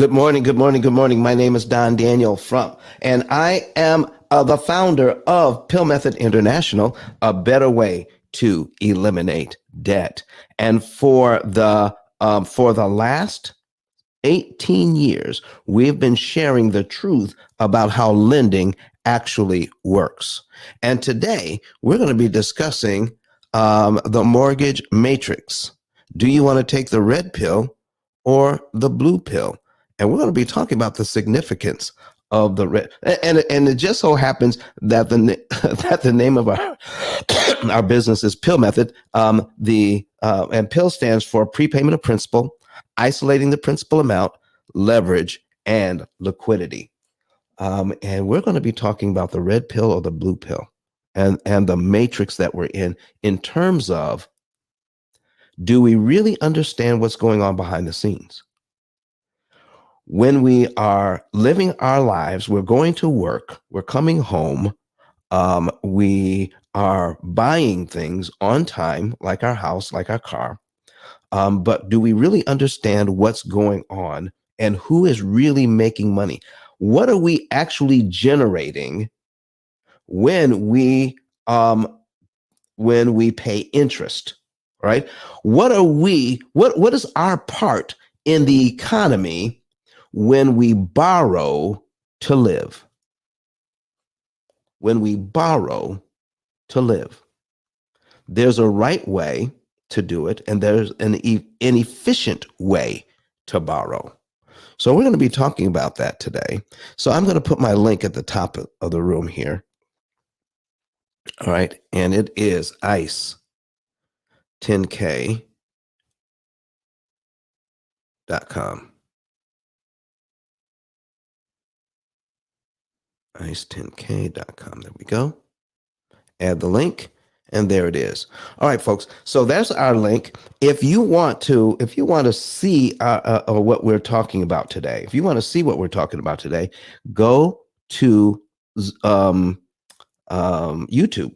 Good morning, good morning, good morning. My name is Don Daniel and I am the founder of Pill Method International, a better way to eliminate debt. And for the last 18 years, we've been sharing the truth about how lending actually works. And today, we're going to be discussing the mortgage matrix. Do you want to take the red pill or the blue pill? And we're going to be talking about the significance of the red. And it just so happens that that the name of our our business is Pill Method. And Pill stands for prepayment of principal, isolating the principal amount, leverage, and liquidity. And we're going to be talking about the red pill or the blue pill, and the matrix that we're in terms of, do we really understand what's going on behind the scenes? When we are living our lives, we're going to work, we're coming home, we are buying things on time, like our house, like our car. But do we really understand what's going on and who is really making money? What are we actually generating when we pay interest, right? What is our part in the economy when we borrow to live? When we borrow to live, there's a right way to do it, and there's an efficient way to borrow. So we're going to be talking about that today. So I'm going to put my link at the top of the room here. All right. And it is ice10k.com. ice10k.com. There we go. Add the link. And there it is. All right, folks. So that's our link. If you want to see what we're talking about today, go to YouTube,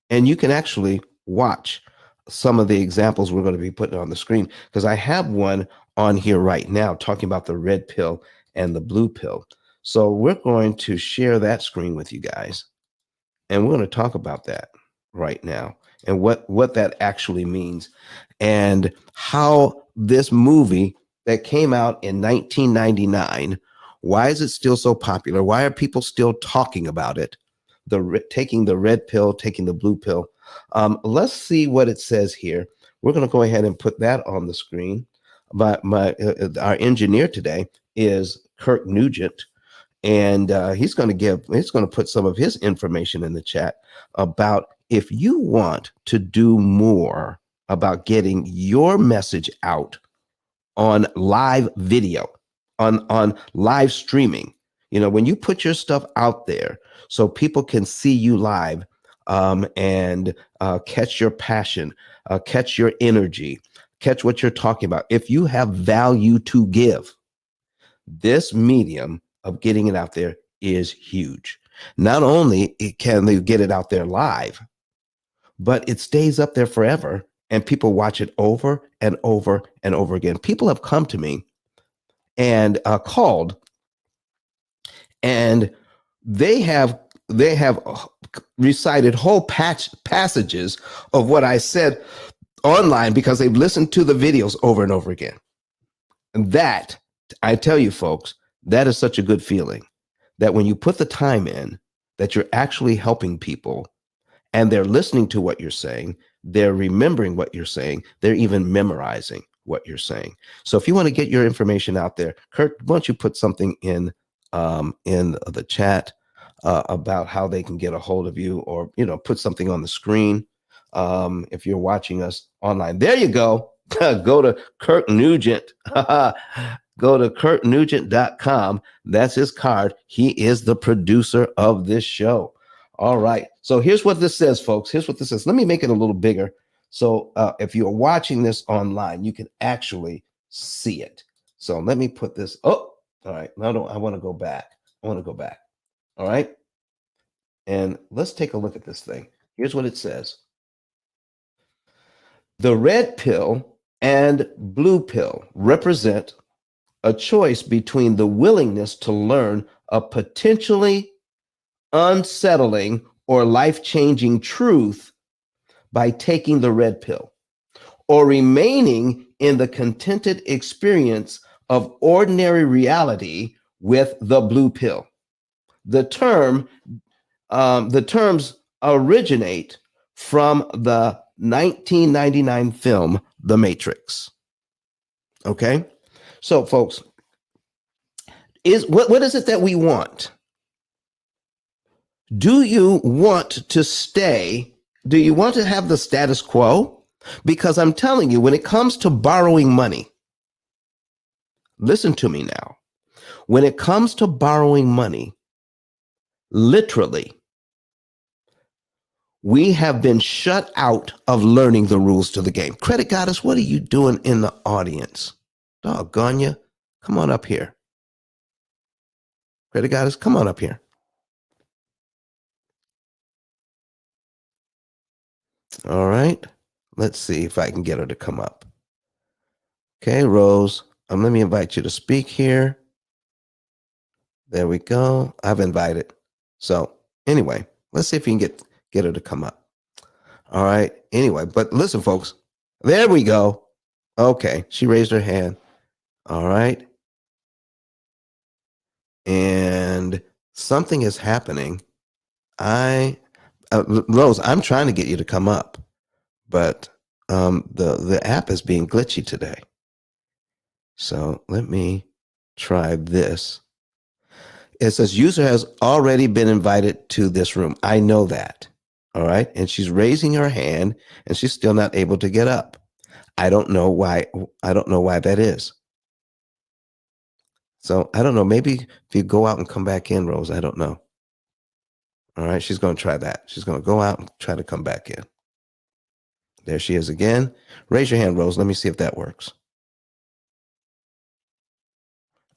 and you can actually watch some of the examples we're going to be putting on the screen, because I have one on here right now talking about the red pill and the blue pill. So we're going to share that screen with you guys, and we're going to talk about that right now, and what that actually means, and how this movie that came out in 1999, why is it still so popular? Why are people still talking about it? Taking the red pill, taking the blue pill. Let's see what it says here. We're going to go ahead and put that on the screen. But our engineer today is Kirk Nugent, and he's going to put some of his information in the chat about, if you want to do more about getting your message out on live video, on live streaming, when you put your stuff out there so people can see you live, and catch your passion, catch your energy, catch what you're talking about. If you have value to give, this medium of getting it out there is huge. Not only can they get it out there live, but it stays up there forever, and people watch it over and over and over again. People have come to me and called, and they have recited whole passages of what I said online, because they've listened to the videos over and over again. And that, I tell you folks, that is such a good feeling, that when you put the time in, that you're actually helping people, and they're listening to what you're saying, they're remembering what you're saying, they're even memorizing what you're saying. So if you want to get your information out there, Kurt, why don't you put something in the chat about how they can get a hold of you, or put something on the screen if you're watching us online. There you go. Go to Kirk Nugent. Go to kirknugent.com. That's his card. He is the producer of this show. All right. So here's what this says, folks. Here's what this says. Let me make it a little bigger. So if you're watching this online, you can actually see it. So let me put this. Oh, all right. Now I want to go back. All right. And let's take a look at this thing. Here's what it says. The red pill and blue pill represent a choice between the willingness to learn a potentially unsettling or life changing truth by taking the red pill, or remaining in the contented experience of ordinary reality with the blue pill. The term, the terms originate from the 1999 film The Matrix. Okay, so folks, what is it that we want? Do you want to stay? Do you want to have the status quo? Because I'm telling you, when it comes to borrowing money, listen to me now. When it comes to borrowing money, literally, we have been shut out of learning the rules to the game. Credit Goddess, what are you doing in the audience? Doggone you. Come on up here. Credit Goddess, come on up here. All right. Let's see if I can get her to come up. Okay, Rose, let me invite you to speak here. There we go. I've invited. So anyway, let's see if you can get her to come up. All right. Anyway, but listen, folks. There we go. Okay, she raised her hand. All right. And something is happening. Rose, I'm trying to get you to come up, but the app is being glitchy today. So let me try this. It says user has already been invited to this room. I know that. All right. And she's raising her hand and she's still not able to get up. I don't know why. I don't know why that is. So I don't know. Maybe if you go out and come back in, Rose, I don't know. All right. She's going to try that. She's going to go out and try to come back in. There she is again. Raise your hand, Rose. Let me see if that works.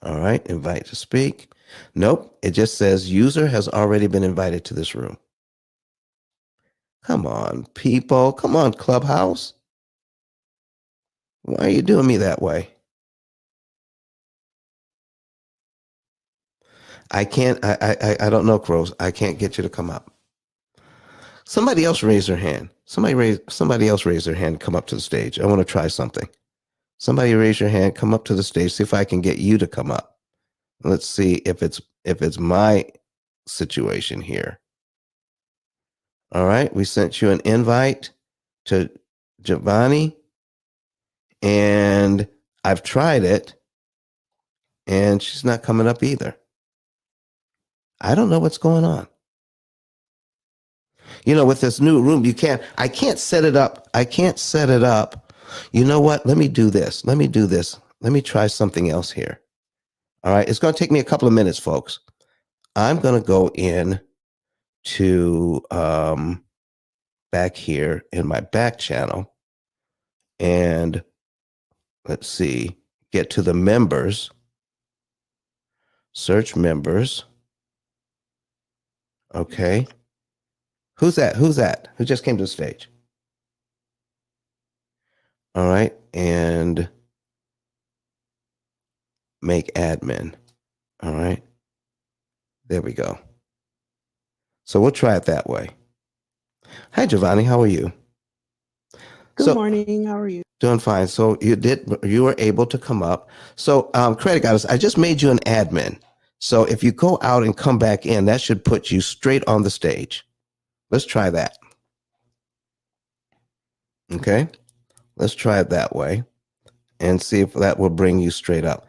All right. Invite to speak. Nope. It just says user has already been invited to this room. Come on, people. Come on, Clubhouse. Why are you doing me that way? I can't, I don't know, Crows. I can't get you to come up. Somebody else raise their hand. Somebody else raise their hand, come up to the stage. I want to try something. Somebody raise your hand, come up to the stage, see if I can get you to come up. Let's see if it's my situation here. All right, we sent you an invite to Giovanni, and I've tried it, and she's not coming up either. I don't know what's going on. You know, with this new room, I can't set it up. You know what? Let me do this. Let me try something else here. All right. It's going to take me a couple of minutes, folks. I'm going to go in to back here in my back channel and let's see, get to the members, search members. Okay. Who's that? Who just came to the stage? All right. And make admin. All right. There we go. So we'll try it that way. Hi, Giovanni. How are you? Good morning. How are you? Doing fine. So you were able to come up. So Credit Goddess, I just made you an admin. So if you go out and come back in, that should put you straight on the stage. Let's try that. Okay. Let's try it that way and see if that will bring you straight up.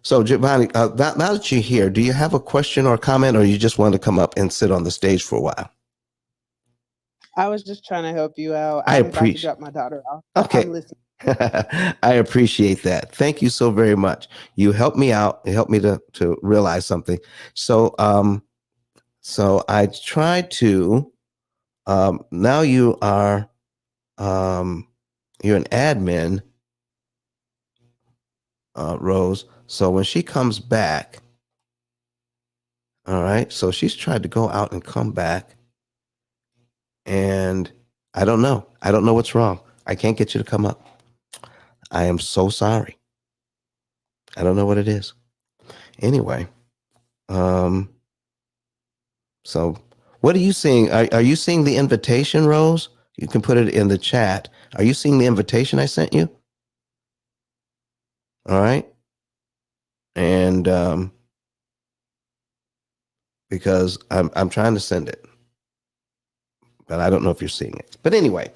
So Giovanni, now that you're here, do you have a question or comment, or you just want to come up and sit on the stage for a while? I was just trying to help you out. I'm about to drop my daughter off. Okay. I'm listening. I appreciate that. Thank you so very much. You helped me out. It helped me to realize something. So so I tried to now you are you're an admin, Rose. So when she comes back, all right, so she's tried to go out and come back. And I don't know. I don't know what's wrong. I can't get you to come up. I am so sorry. I don't know what it is. Anyway, so what are you seeing? Are you seeing the invitation, Rose? You can put it in the chat. Are you seeing the invitation I sent you? All right. And because I'm trying to send it, but I don't know if you're seeing it. But anyway,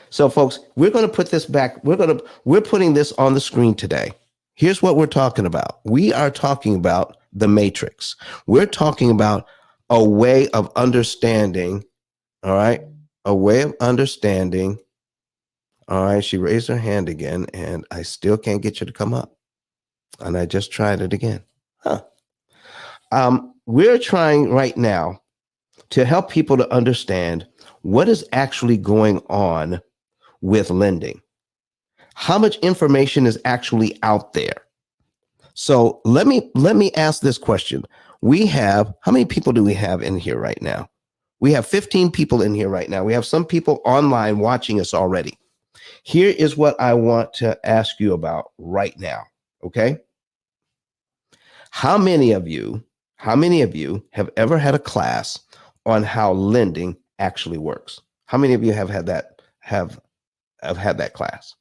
so folks, we're going to put this back. We're putting this on the screen today. Here's what we're talking about. We are talking about the matrix. We're talking about a way of understanding. All right. A way of understanding. All right. She raised her hand again, and I still can't get you to come up. And I just tried it again. Huh. We're trying right now to help people to understand what is actually going on with lending. How much information is actually out there? So let me ask this question. We have, how many people do we have in here right now? We have 15 people in here right now. We have some people online watching us already. Here is what I want to ask you about right now. Okay. How many of you have ever had a class on how lending actually works? How many of you have had that class?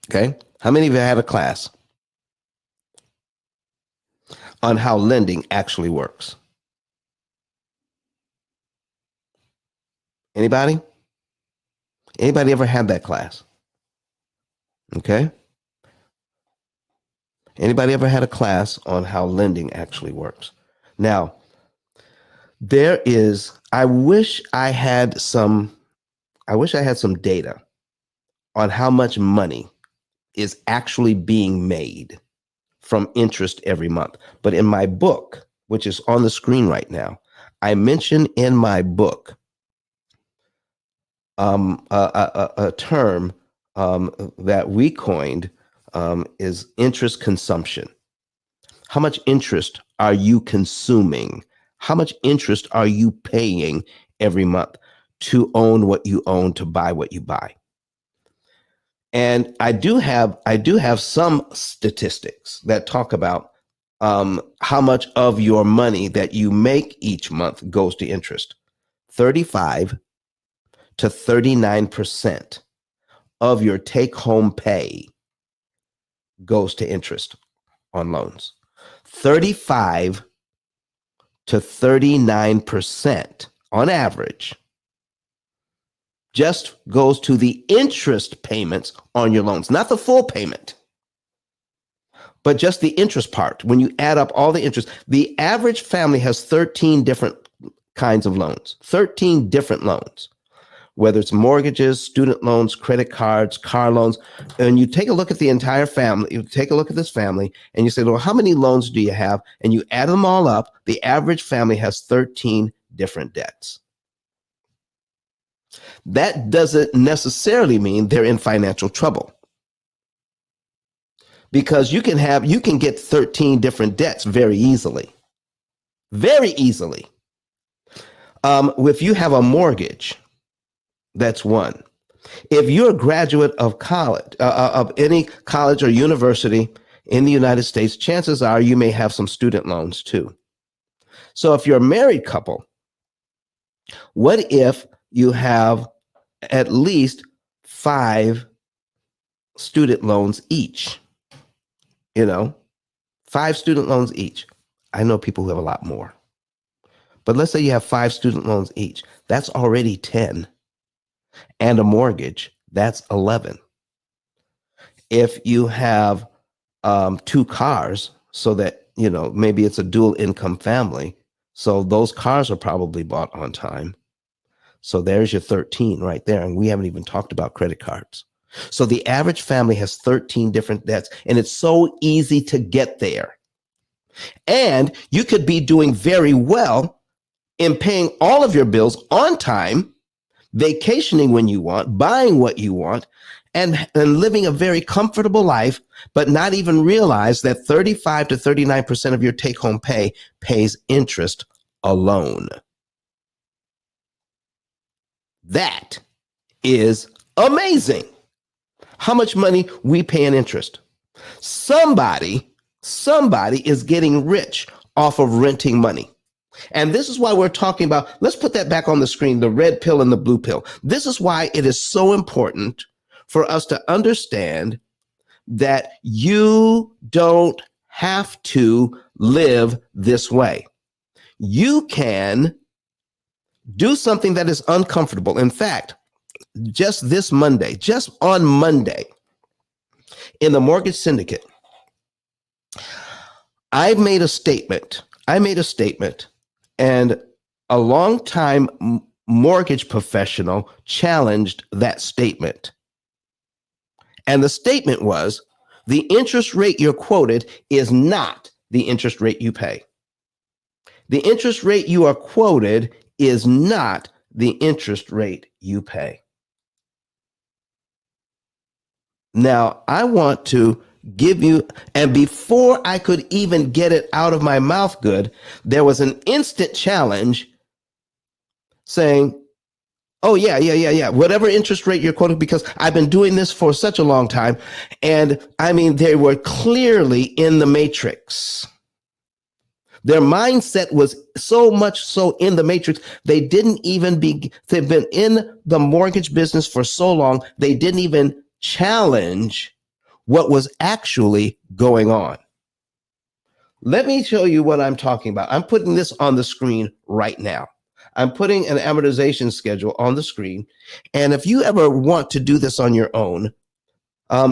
Okay. How many of you had a class on how lending actually works? Anybody? Anybody ever had that class? Okay. Anybody ever had a class on how lending actually works? Now, I wish I had some data on how much money is actually being made from interest every month. But in my book, which is on the screen right now, I mention in my book a term that we coined is interest consumption. How much interest are you consuming? How much interest are you paying every month to own what you own, to buy what you buy? And I do have some statistics that talk about how much of your money that you make each month goes to interest. 35 to 39% of your take-home pay goes to interest on loans. 35 to 39% on average just goes to the interest payments on your loans, not the full payment, but just the interest part. When you add up all the interest, the average family has 13 different kinds of loans, 13 different loans, whether it's mortgages, student loans, credit cards, car loans. And you take a look at the entire family, you take a look at this family and you say, well, how many loans do you have? And you add them all up. The average family has 13 different debts. That doesn't necessarily mean they're in financial trouble, because you can get 13 different debts very easily. Very easily. If you have a mortgage, that's one. If you're a graduate of college, of any college or university in the United States, chances are you may have some student loans too. So if you're a married couple, what if you have at least 5 student loans each? 5 student loans each. I know people who have a lot more. But let's say you have 5 student loans each. That's already 10. And a mortgage, that's 11. If you have 2 cars, so that, maybe it's a dual income family, so those cars are probably bought on time. So there's your 13 right there. And we haven't even talked about credit cards. So the average family has 13 different debts, and it's so easy to get there. And you could be doing very well in paying all of your bills on time, vacationing when you want, buying what you want, and living a very comfortable life, but not even realize that 35 to 39% of your take-home pay pays interest alone. That is amazing. How much money we pay in interest. Somebody is getting rich off of renting money. And this is why we're talking about, let's put that back on the screen, the red pill and the blue pill. This is why it is so important for us to understand that you don't have to live this way. You can do something that is uncomfortable. In fact, just on Monday, in the mortgage syndicate, I made a statement, and a longtime mortgage professional challenged that statement. And the statement was, the interest rate you're quoted is not the interest rate you pay. The interest rate you are quoted is not the interest rate you pay. Now, I want to give you, and before I could even get it out of my mouth good, there was an instant challenge saying, oh, yeah. Whatever interest rate you're quoting, because I've been doing this for such a long time. And I mean, they were clearly in the matrix. Their mindset was so much so in the matrix, they've been in the mortgage business for so long, they didn't even challenge what was actually going on. Let me show you what I'm talking about. I'm putting this on the screen right now. I'm putting an amortization schedule on the screen. And if you ever want to do this on your own,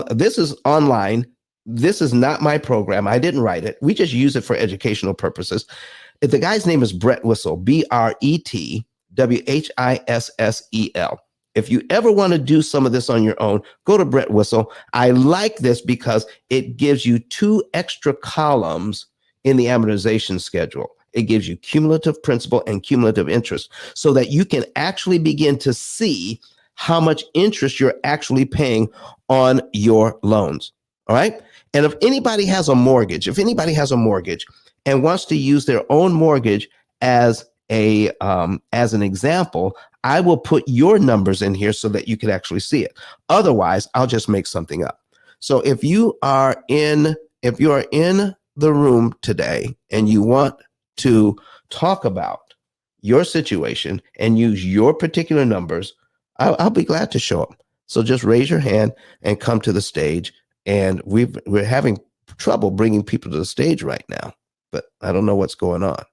this is online. This is not my program. I didn't write it. We just use it for educational purposes. The guy's name is Brett Whistle, BRETWHISSEL. If you ever want to do some of this on your own, go to Brett Whistle. I like this because it gives you 2 extra columns in the amortization schedule. It gives you cumulative principal and cumulative interest so that you can actually begin to see how much interest you're actually paying on your loans. All right. And if anybody has a mortgage and wants to use their own mortgage as an example, I will put your numbers in here so that you can actually see it. Otherwise, I'll just make something up. So if you are in the room today and you want to talk about your situation and use your particular numbers, I'll be glad to show them. So just raise your hand and come to the stage. And we're having trouble bringing people to the stage right now, but I don't know what's going on.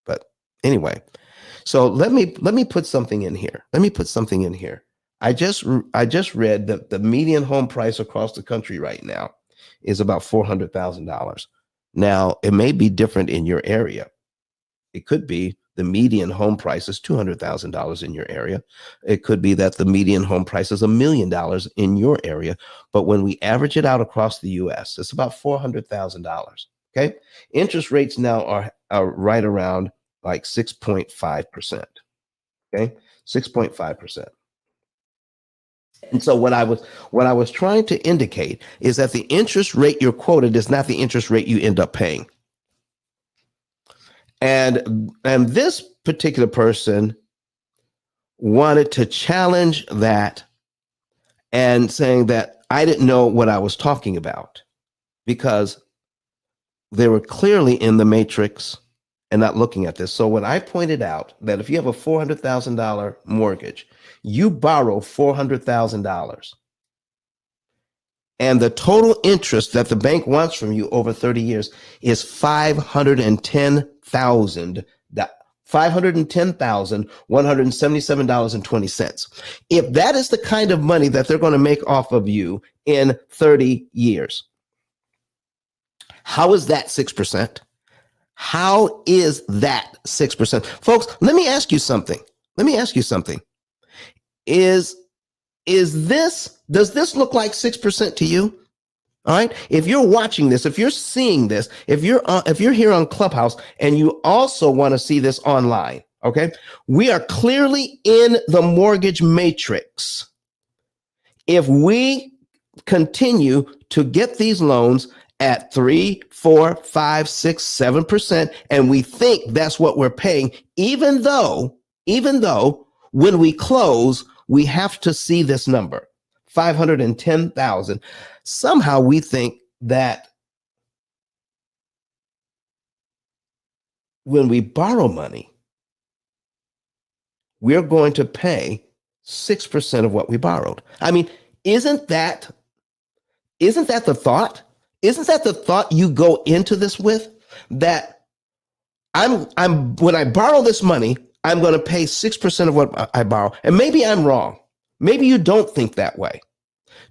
But anyway, so let me put something in here. I just read that the median home price across the country right now is about $400,000. Now, it may be different in your area. It could be the median home price is $200,000 in your area. It could be that the median home price is $1 million in your area. But when we average it out across the U.S., it's about $400,000. Okay. Interest rates now are right around like 6.5%. Okay. 6.5%. And so what I was trying to indicate is that the interest rate you're quoted is not the interest rate you end up paying. And this particular person wanted to challenge that and saying that I didn't know what I was talking about because they were clearly in the matrix and not looking at this. So when I pointed out that if you have a $400,000 mortgage, you borrow $400,000. And the total interest that the bank wants from you over 30 years is $510,177.20. If that is the kind of money that they're going to make off of you in 30 years, how is that 6%? How is that 6%? Folks, let me ask you something. Does this look like 6% to you? All right. If you're watching this, if you're seeing this, if you're here on Clubhouse and you also want to see this online, okay, we are clearly in the mortgage matrix. If we continue to get these loans at 3, 4, 5, 6, 7%, and we think that's what we're paying, even though when we close, we have to see this number, 510,000. Somehow we think that when we borrow money, we're going to pay 6% of what we borrowed. I mean, isn't that the thought? Isn't that the thought you go into this with? That I'm when I borrow this money, I'm going to pay 6% of what I borrow. And maybe I'm wrong. Maybe you don't think that way.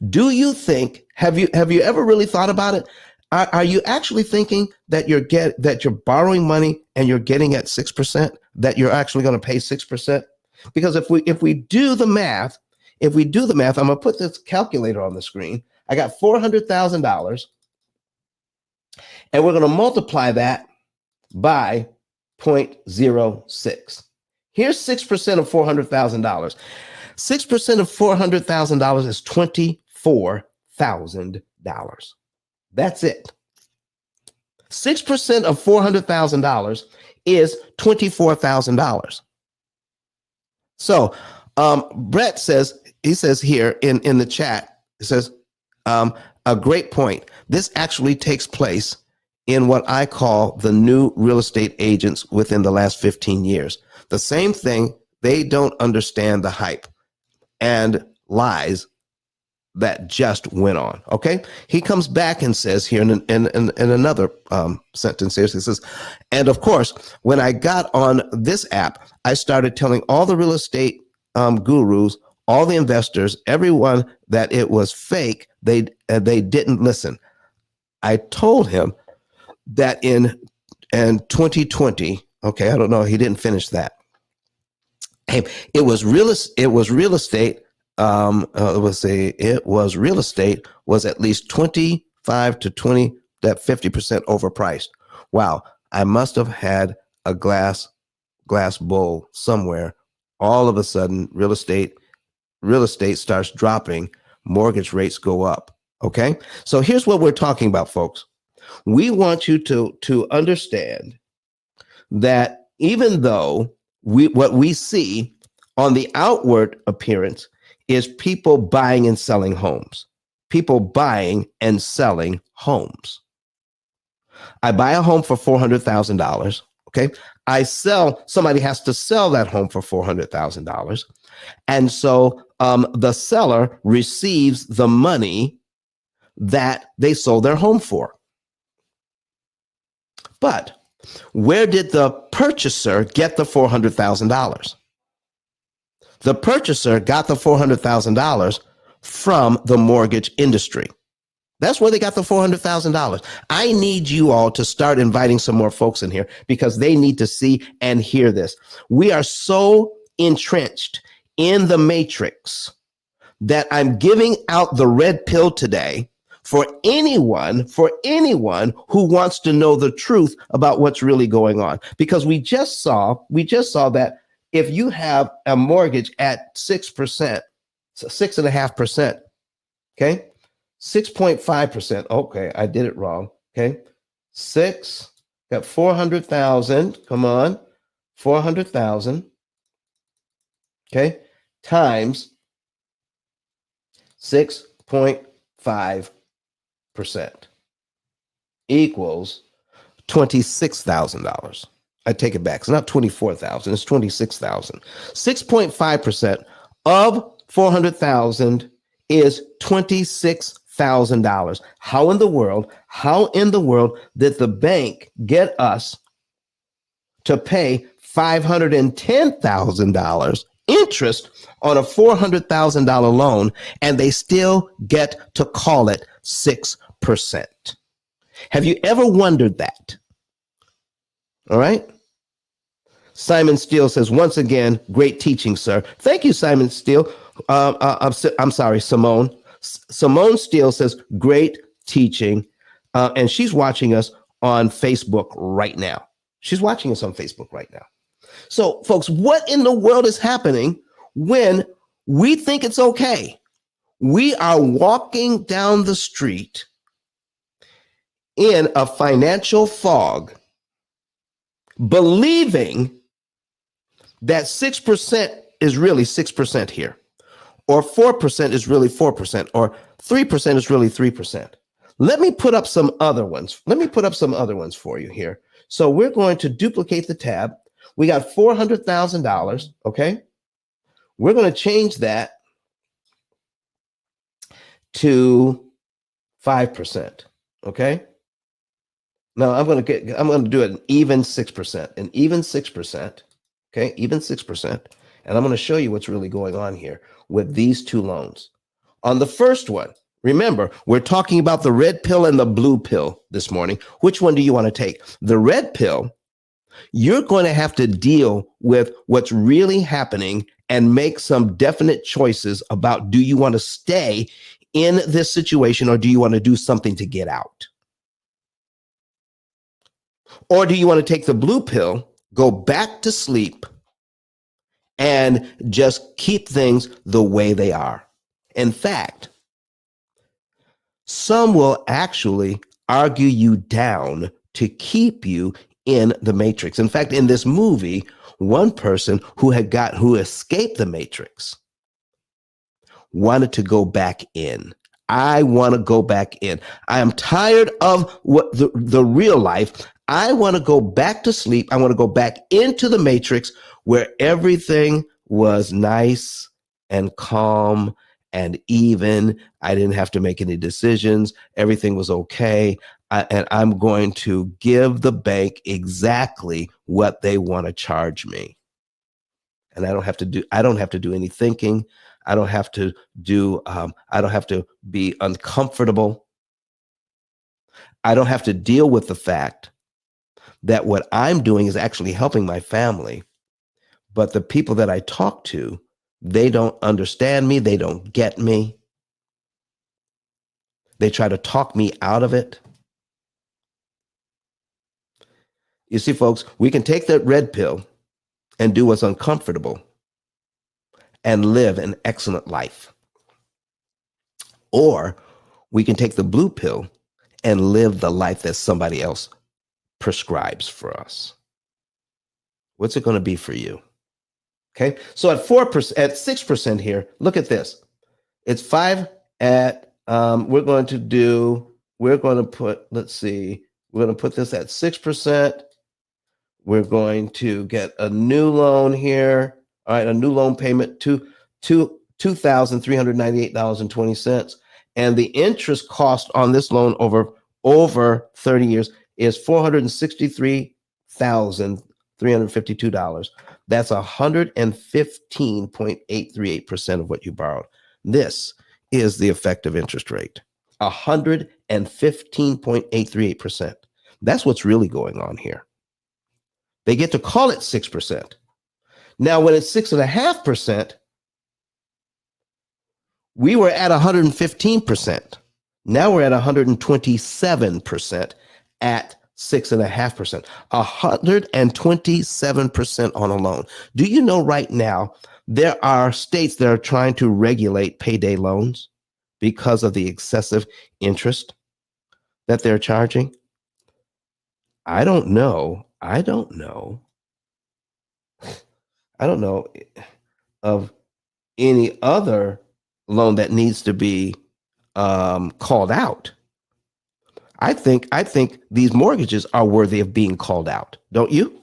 Do you think, have you ever really thought about it? Are you actually thinking that you're borrowing money and you're getting at 6%, that you're actually going to pay 6%? Because if we do the math, I'm going to put this calculator on the screen. I got $400,000, and we're going to multiply that by 0.06. Here's 6% of $400,000. 6% of $400,000 is $24,000. That's it. 6% of $400,000 is $24,000. So Brett says, he says here in the chat, it says, a great point. This actually takes place in what I call the new real estate agents within the last 15 years. The same thing, they don't understand the hype and lies that just went on. Okay. He comes back and says here in another sentence here, he says, and of course, when I got on this app, I started telling all the real estate gurus, all the investors, everyone that it was fake. They didn't listen. I told him that in 2020, okay, I don't know, he didn't finish that. Hey, it was real estate. It was real estate was at least 25 to 20, that 50% overpriced. Wow, I must have had a glass bowl somewhere. All of a sudden, real estate starts dropping, mortgage rates go up. Okay, so here's what we're talking about, folks. We want you to understand that even though what we see on the outward appearance is people buying and selling homes. People buying and selling homes. I buy a home for $400,000. Okay. Somebody has to sell that home for $400,000. And so the seller receives the money that they sold their home for. But where did the purchaser get the $400,000? The purchaser got the $400,000 from the mortgage industry. That's where they got the $400,000. I need you all to start inviting some more folks in here because they need to see and hear this. We are so entrenched in the matrix that I'm giving out the red pill today for anyone who wants to know the truth about what's really going on. Because we just saw that if you have a mortgage at 6%, 6.5%, okay, 6.5%. Okay, I did it wrong. Okay, got 400,000. Come on, 400,000. Okay, times 6.5% equals $26,000. I take it back. It's not 24,000. It's 26,000. 6.5% of 400,000 is $26,000. How in the world did the bank get us to pay $510,000 interest on a $400,000 loan, and they still get to call it 6%? Have you ever wondered that? All right. Simon Steele says, once again, great teaching, sir. Thank you, Simon Steele. I'm sorry, Simone. Simone Steele says, great teaching. And she's watching us on Facebook right now. So, folks, what in the world is happening when we think it's okay? We are walking down the street in a financial fog, believing that 6% is really 6% here, or 4% is really 4%, or 3% is really 3%. Let me put up some other ones. Let me put up some other ones for you here. So we're going to duplicate the tab. We got $400,000. Okay. We're going to change that to 5%. Okay. Now I'm going to do an even 6%, an even 6%. Okay. Even 6%. And I'm going to show you what's really going on here with these two loans. On the first one, remember, we're talking about the red pill and the blue pill this morning. Which one do you want to take? The red pill, you're going to have to deal with what's really happening and make some definite choices about, do you want to stay in this situation or do you want to do something to get out? Or do you want to take the blue pill, go back to sleep, and just keep things the way they are? In fact, some will actually argue you down to keep you in the matrix. In fact, in this movie, one person who escaped the matrix wanted to go back in. I want to go back in. I am tired of what the real life. I want to go back to sleep. I want to go back into the matrix where everything was nice and calm and even. I didn't have to make any decisions. Everything was okay. And I'm going to give the bank exactly what they want to charge me. And I don't have to do any thinking. I don't have to be uncomfortable. I don't have to deal with the fact that what I'm doing is actually helping my family. But the people that I talk to, they don't understand me. They don't get me. They try to talk me out of it. You see, folks, we can take that red pill and do what's uncomfortable and live an excellent life. Or we can take the blue pill and live the life that somebody else prescribes for us. What's it going to be for you? Okay. So at 4%, at 6% here, look at this. It's 5 at, we're going to put this at 6%. We're going to get a new loan here. All right. A new loan payment to $2,398.20. And the interest cost on this loan over 30 years is $463,352. That's 115.838% of what you borrowed. This is the effective interest rate. 115.838%. That's what's really going on here. They get to call it 6%. Now, when it's 6.5%, we were at 115%. Now we're at 127% at 6.5%. 127% on a loan. Do you know right now there are states that are trying to regulate payday loans because of the excessive interest that they're charging? I don't know of any other loan that needs to be called out. I think these mortgages are worthy of being called out. Don't you?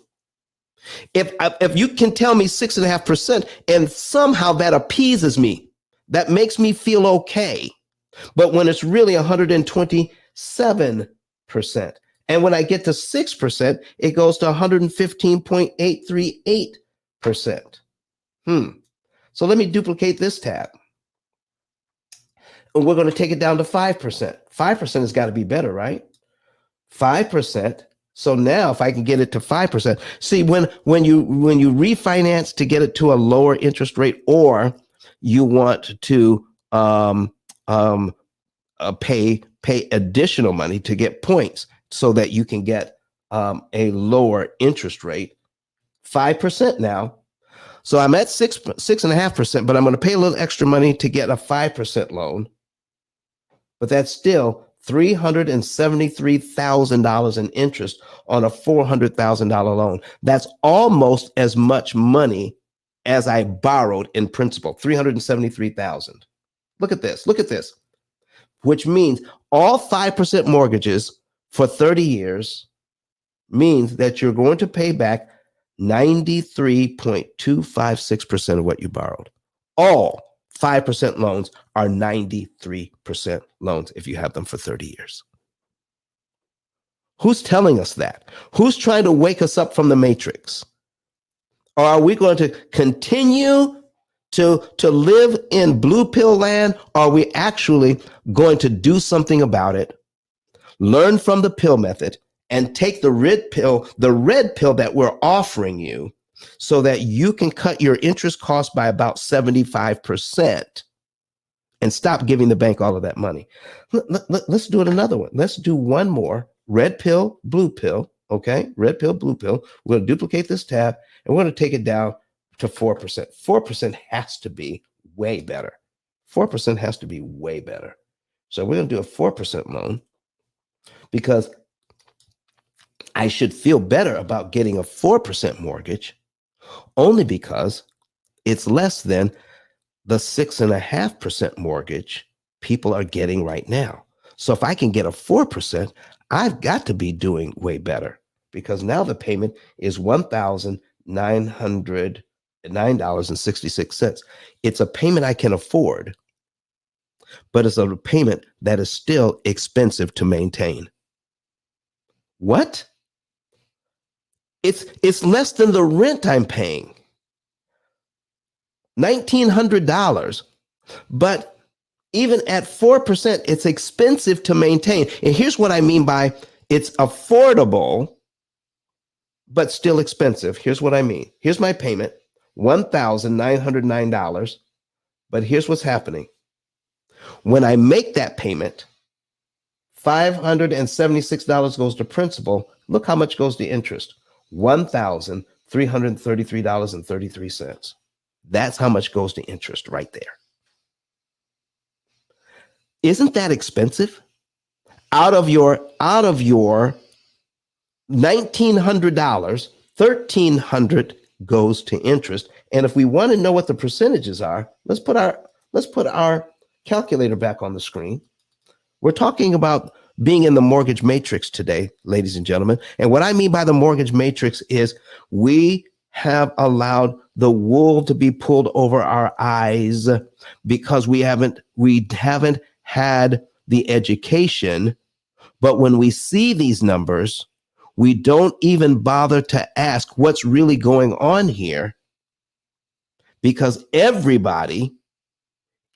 If you can tell me 6.5% and somehow that appeases me, that makes me feel okay. But when it's really 127%, and when I get to 6%, it goes to 115.838%. So let me duplicate this tab. And we're going to take it down to 5%. 5% has got to be better, right? 5%. So now if I can get it to 5%, see, when you refinance to get it to a lower interest rate, or you want to pay additional money to get points so that you can get a lower interest rate, 5% now. So I'm at 6.5%, but I'm going to pay a little extra money to get a 5% loan. But that's still $373,000 in interest on a $400,000 loan. That's almost as much money as I borrowed in principal, $373,000. Look at this. which means all 5% mortgages for 30 years means that you're going to pay back 93.256% of what you borrowed. All 5% loans are 93% loans if you have them for 30 years. Who's telling us that? Who's trying to wake us up from the matrix? Or are we going to continue to live in blue pill land? Or are we actually going to do something about it, learn from the pill method, and take the red pill that we're offering you so that you can cut your interest cost by about 75% and stop giving the bank all of that money? Let's do it another one. Let's do one more. Red pill, blue pill. Okay, red pill, blue pill. We're going to duplicate this tab and we're going to take it down to 4%. 4% has to be way better. 4% has to be way better. So we're going to do a 4% loan because I should feel better about getting a 4% mortgage only because it's less than the 6.5% mortgage people are getting right now. So if I can get a 4%, I've got to be doing way better because now the payment is $1,909.66. It's a payment I can afford, but it's a payment that is still expensive to maintain. What? It's less than the rent I'm paying. $1,900. But even at 4%, it's expensive to maintain. And here's what I mean by it's affordable, but still expensive. Here's what I mean. Here's my payment, $1,909. But here's what's happening. When I make that payment, $576 goes to principal. Look how much goes to interest. $1,333.33. That's how much goes to interest right there. Isn't that expensive? Out of your $1,900, $1,300 goes to interest. And if we want to know what the percentages are, let's put our calculator back on the screen. We're talking about being in the mortgage matrix today, ladies and gentlemen. And what I mean by the mortgage matrix is we have allowed the wool to be pulled over our eyes because we haven't had the education. But when we see these numbers, we don't even bother to ask what's really going on here because everybody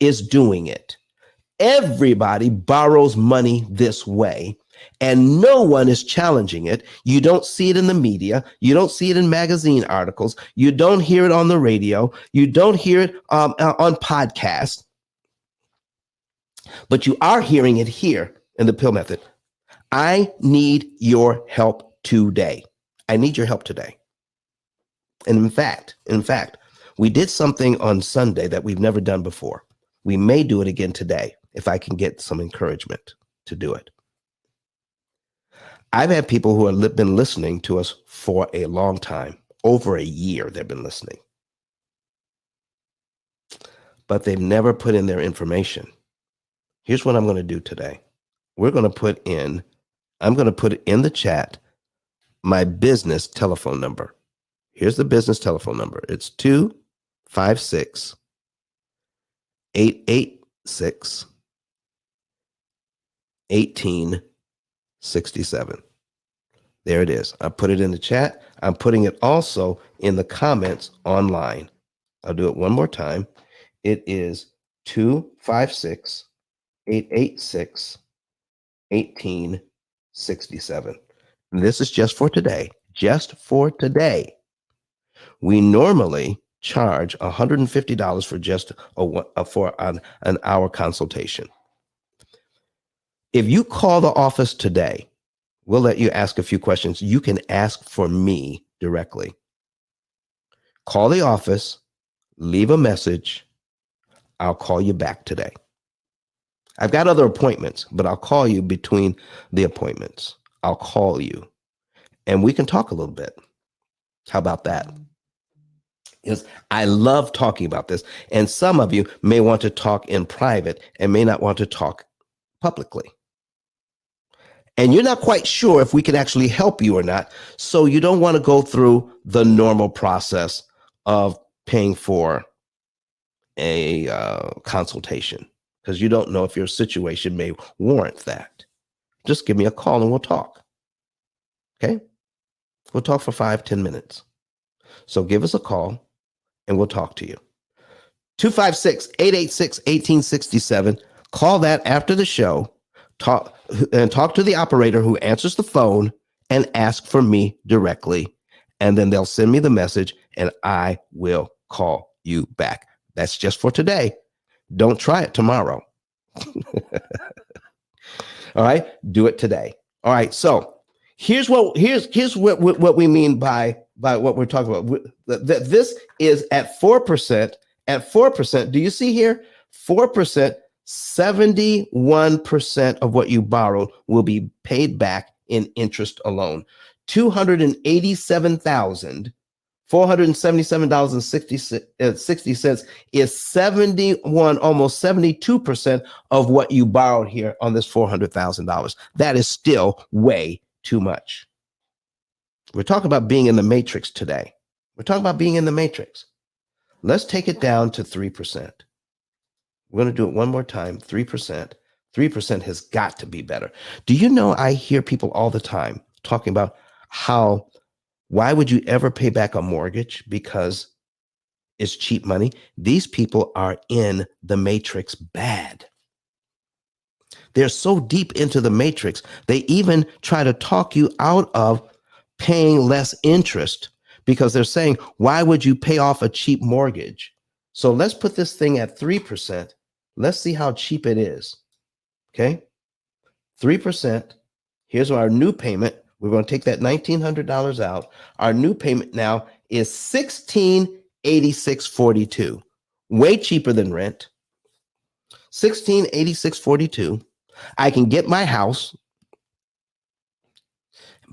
is doing it. Everybody borrows money this way and no one is challenging it. You don't see it in the media. You don't see it in magazine articles. You don't hear it on the radio. You don't hear it on podcasts. But you are hearing it here in the pill method. I need your help today. I need your help today. And in fact, we did something on Sunday that we've never done before. We may do it again today if I can get some encouragement to do it. I've had people who have been listening to us for a long time, over a year they've been listening. But they've never put in their information. Here's what I'm going to do today. I'm going to put in the chat my business telephone number. Here's the business telephone number. It's 256-886-1867. There it is. I put it in the chat. I'm putting it also in the comments online. I'll do it one more time. It is 256-886-1867. And this is just for today. Just for today. We normally charge $150 for just an hour consultation. If you call the office today, we'll let you ask a few questions. You can ask for me directly. Call the office, leave a message. I'll call you back today. I've got other appointments, but I'll call you between the appointments. I'll call you and we can talk a little bit. How about that? Because I love talking about this. And some of you may want to talk in private and may not want to talk publicly. And you're not quite sure if we can actually help you or not. So you don't want to go through the normal process of paying for a consultation because you don't know if your situation may warrant that. Just give me a call and we'll talk. Okay? We'll talk for 5-10 minutes. So give us a call and we'll talk to you. 256-886-1867. Call that after the show. Talk to the operator who answers the phone and ask for me directly. And then they'll send me the message and I will call you back. That's just for today. Don't try it tomorrow. All right. Do it today. All right. So here's what we mean by what we're talking about. This is at 4%. At 4%, do you see here? 4%, 71% of what you borrowed will be paid back in interest alone. $287,477.60 is 71, almost 72% of what you borrowed here on this $400,000. That is still way too much. We're talking about being in the matrix today. We're talking about being in the matrix. Let's take it down to 3%. We're going to do it one more time. 3%. 3% has got to be better. Do you know, I hear people all the time talking about why would you ever pay back a mortgage? Because it's cheap money. These people are in the matrix bad. They're so deep into the matrix, they even try to talk you out of paying less interest because they're saying, why would you pay off a cheap mortgage? So let's put this thing at 3%. Let's see how cheap it is. Okay. 3%. Here's our new payment. We're going to take that $1,900 out. Our new payment now is $1,686.42. Way cheaper than rent. $1,686.42. I can get my house,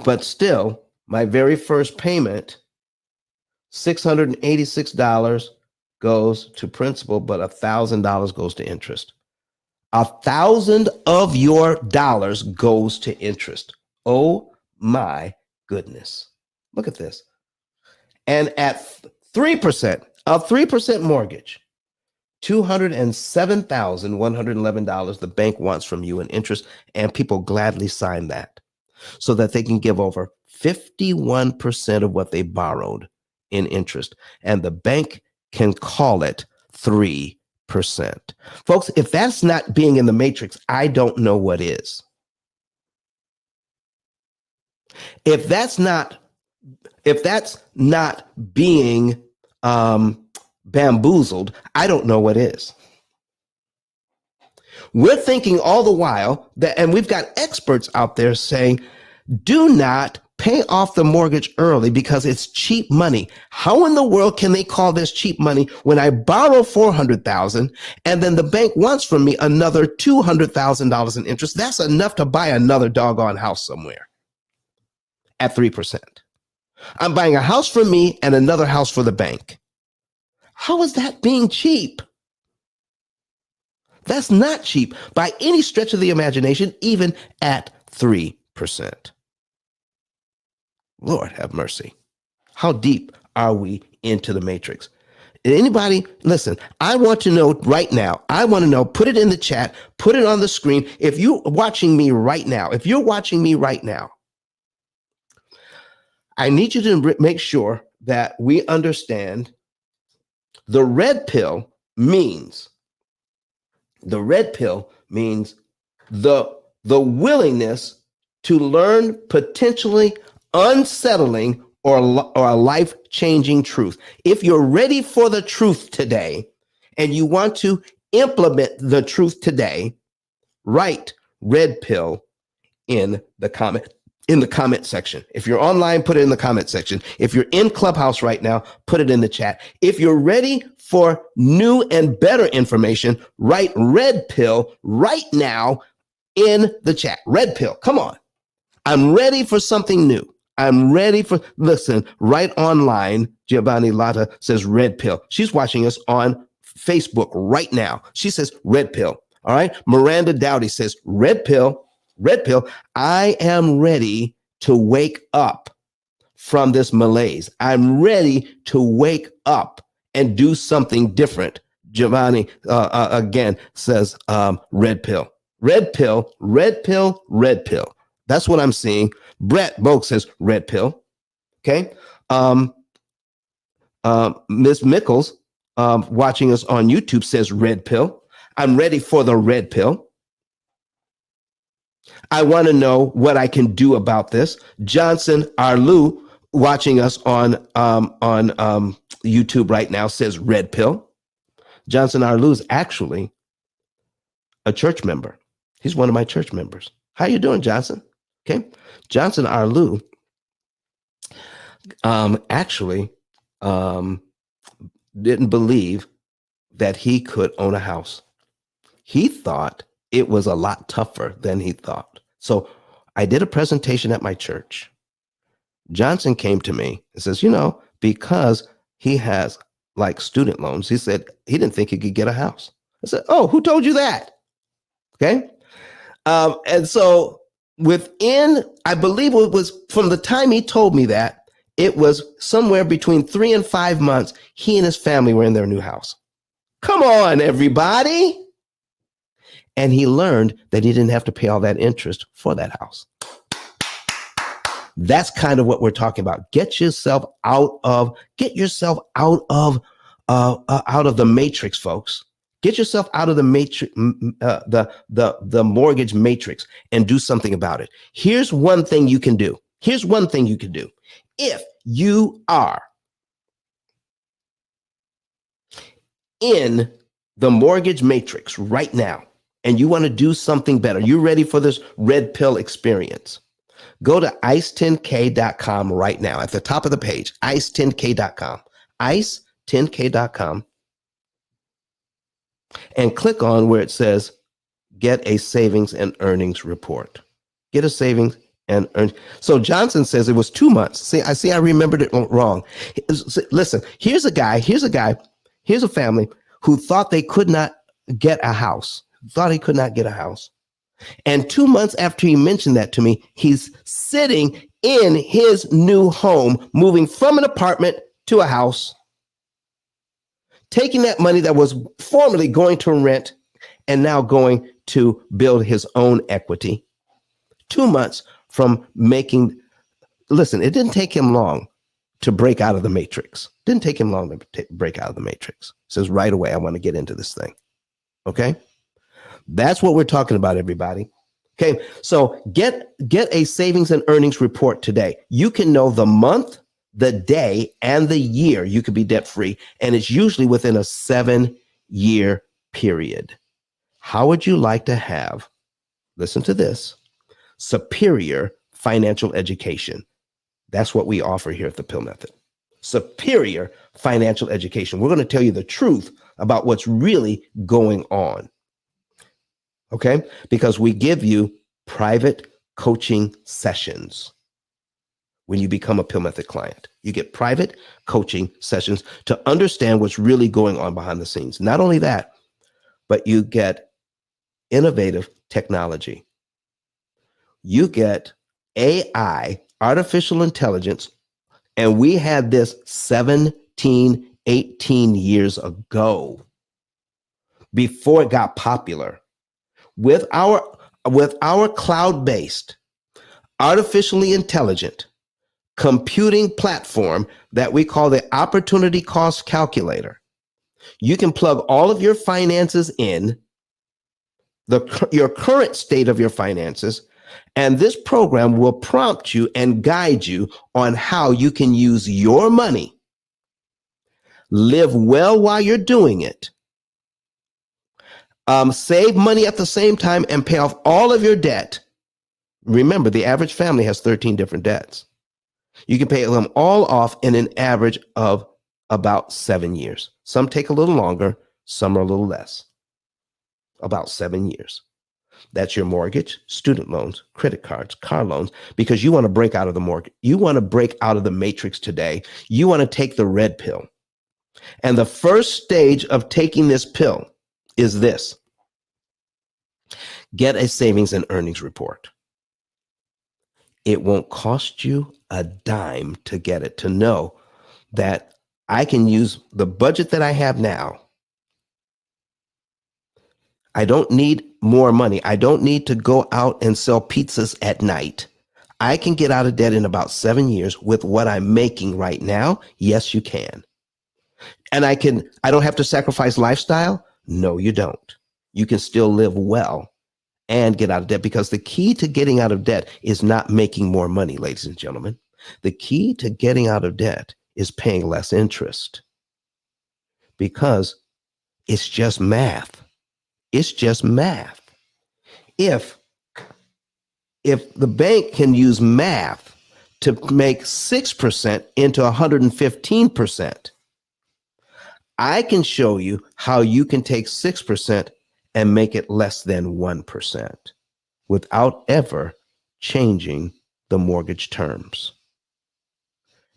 but still, my very first payment, $686 goes to principal, but $1,000 goes to interest. 1,000 of your dollars goes to interest. Oh my goodness. Look at this. And at 3%, a 3% mortgage, $207,111 the bank wants from you in interest, and people gladly sign that so that they can give over 51% of what they borrowed in interest, and the bank can call it 3%. Folks, if that's not being in the matrix, I don't know what is. If that's not being bamboozled, I don't know what is. We're thinking all the while that, and we've got experts out there saying, do not pay off the mortgage early because it's cheap money. How in the world can they call this cheap money when I borrow $400,000 and then the bank wants from me another $200,000 in interest? That's enough to buy another doggone house somewhere at 3%. I'm buying a house for me and another house for the bank. How is that being cheap? That's not cheap by any stretch of the imagination, even at 3%. Lord have mercy. How deep are we into the matrix? Anybody, listen, I want to know right now. I want to know, put it in the chat, put it on the screen. If you're watching me right now, I need you to make sure that we understand the red pill means the willingness to learn potentially unsettling or a life-changing truth. If you're ready for the truth today and you want to implement the truth today, write red pill in the comment section. If you're online, put it in the comment section. If you're in Clubhouse right now, put it in the chat. If you're ready for new and better information, write red pill right now in the chat. Red pill. Come on. I'm ready for something new. Listen, right online, Giovanni Latta says red pill. She's watching us on Facebook right now. She says red pill. All right. Miranda Dowdy says, red pill, red pill. I am ready to wake up from this malaise. I'm ready to wake up and do something different. Giovanni again says, red pill, red pill, red pill, red pill. That's what I'm seeing. Brett Bogue says red pill. Okay. Miss Mickles, watching us on YouTube, says red pill. I'm ready for the red pill. I want to know what I can do about this. Johnson Arlu, watching us on YouTube right now, says red pill. Johnson Arlu is actually a church member. He's one of my church members. How you doing, Johnson? Okay. Johnson Arlu actually didn't believe that he could own a house. He thought it was a lot tougher than he thought. So I did a presentation at my church. Johnson came to me and says, because he has like student loans, he said he didn't think he could get a house. I said, oh, who told you that? Okay. And so within, I believe it was from the time he told me that, it was somewhere between 3 and 5 months, he and his family were in their new house. Come on, everybody. And he learned that he didn't have to pay all that interest for that house. That's kind of what we're talking about. Get yourself out of the matrix, folks. Get yourself out of the matrix, the mortgage matrix, and do something about it. Here's one thing you can do. If you are in the mortgage matrix right now, and you want to do something better, you're ready for this red pill experience, go to ice10k.com right now. At the top of the page, ice10k.com, ice10k.com, and click on where it says, get a savings and earnings report. Get a savings and earn. So Johnson says it was 2 months. I remembered it wrong. Listen, here's a family who thought they could not get a house. And 2 months after he mentioned that to me, he's sitting in his new home, moving from an apartment to a house, taking that money that was formerly going to rent and now going to build his own equity. 2 months from making, listen, it didn't take him long to break out of the matrix. Says right away, I want to get into this thing. Okay. That's what we're talking about, everybody. Okay. So get a savings and earnings report today. You can know the month, the day, and the year you could be debt free. And it's usually within a 7-year period. How would you like to have, listen to this, superior financial education? That's what we offer here at the P.I.L.L Method. Superior financial education. We're going to tell you the truth about what's really going on. Okay? Because we give you private coaching sessions. When you become a P.I.L.L Method client, you get private coaching sessions to understand what's really going on behind the scenes. Not only that, but you get innovative technology. You get AI, artificial intelligence, and we had this 17, 18 years ago, before it got popular. With our cloud-based, artificially intelligent computing platform that we call the Opportunity Cost Calculator, you can plug all of your finances in, your current state of your finances, and this program will prompt you and guide you on how you can use your money, live well while you're doing it, save money at the same time, and pay off all of your debt. Remember, the average family has 13 different debts. You can pay them all off in an average of about 7 years. Some take a little longer, some are a little less. About 7 years. That's your mortgage, student loans, credit cards, car loans, because you want to break out of the mortgage. You want to break out of the matrix today. You want to take the red pill. And the first stage of taking this pill is this. Get a savings and earnings report. It won't cost you a dime to get it, to know that I can use the budget that I have now. I don't need more money. I don't need to go out and sell pizzas at night. I can get out of debt in about 7 years with what I'm making right now. Yes, you can. And I don't have to sacrifice lifestyle. No, you don't. You can still live well and get out of debt, because the key to getting out of debt is not making more money, ladies and gentlemen. The key to getting out of debt is paying less interest, because it's just math. It's just math. If the bank can use math to make 6% into 115%, I can show you how you can take 6% and make it less than 1% without ever changing the mortgage terms.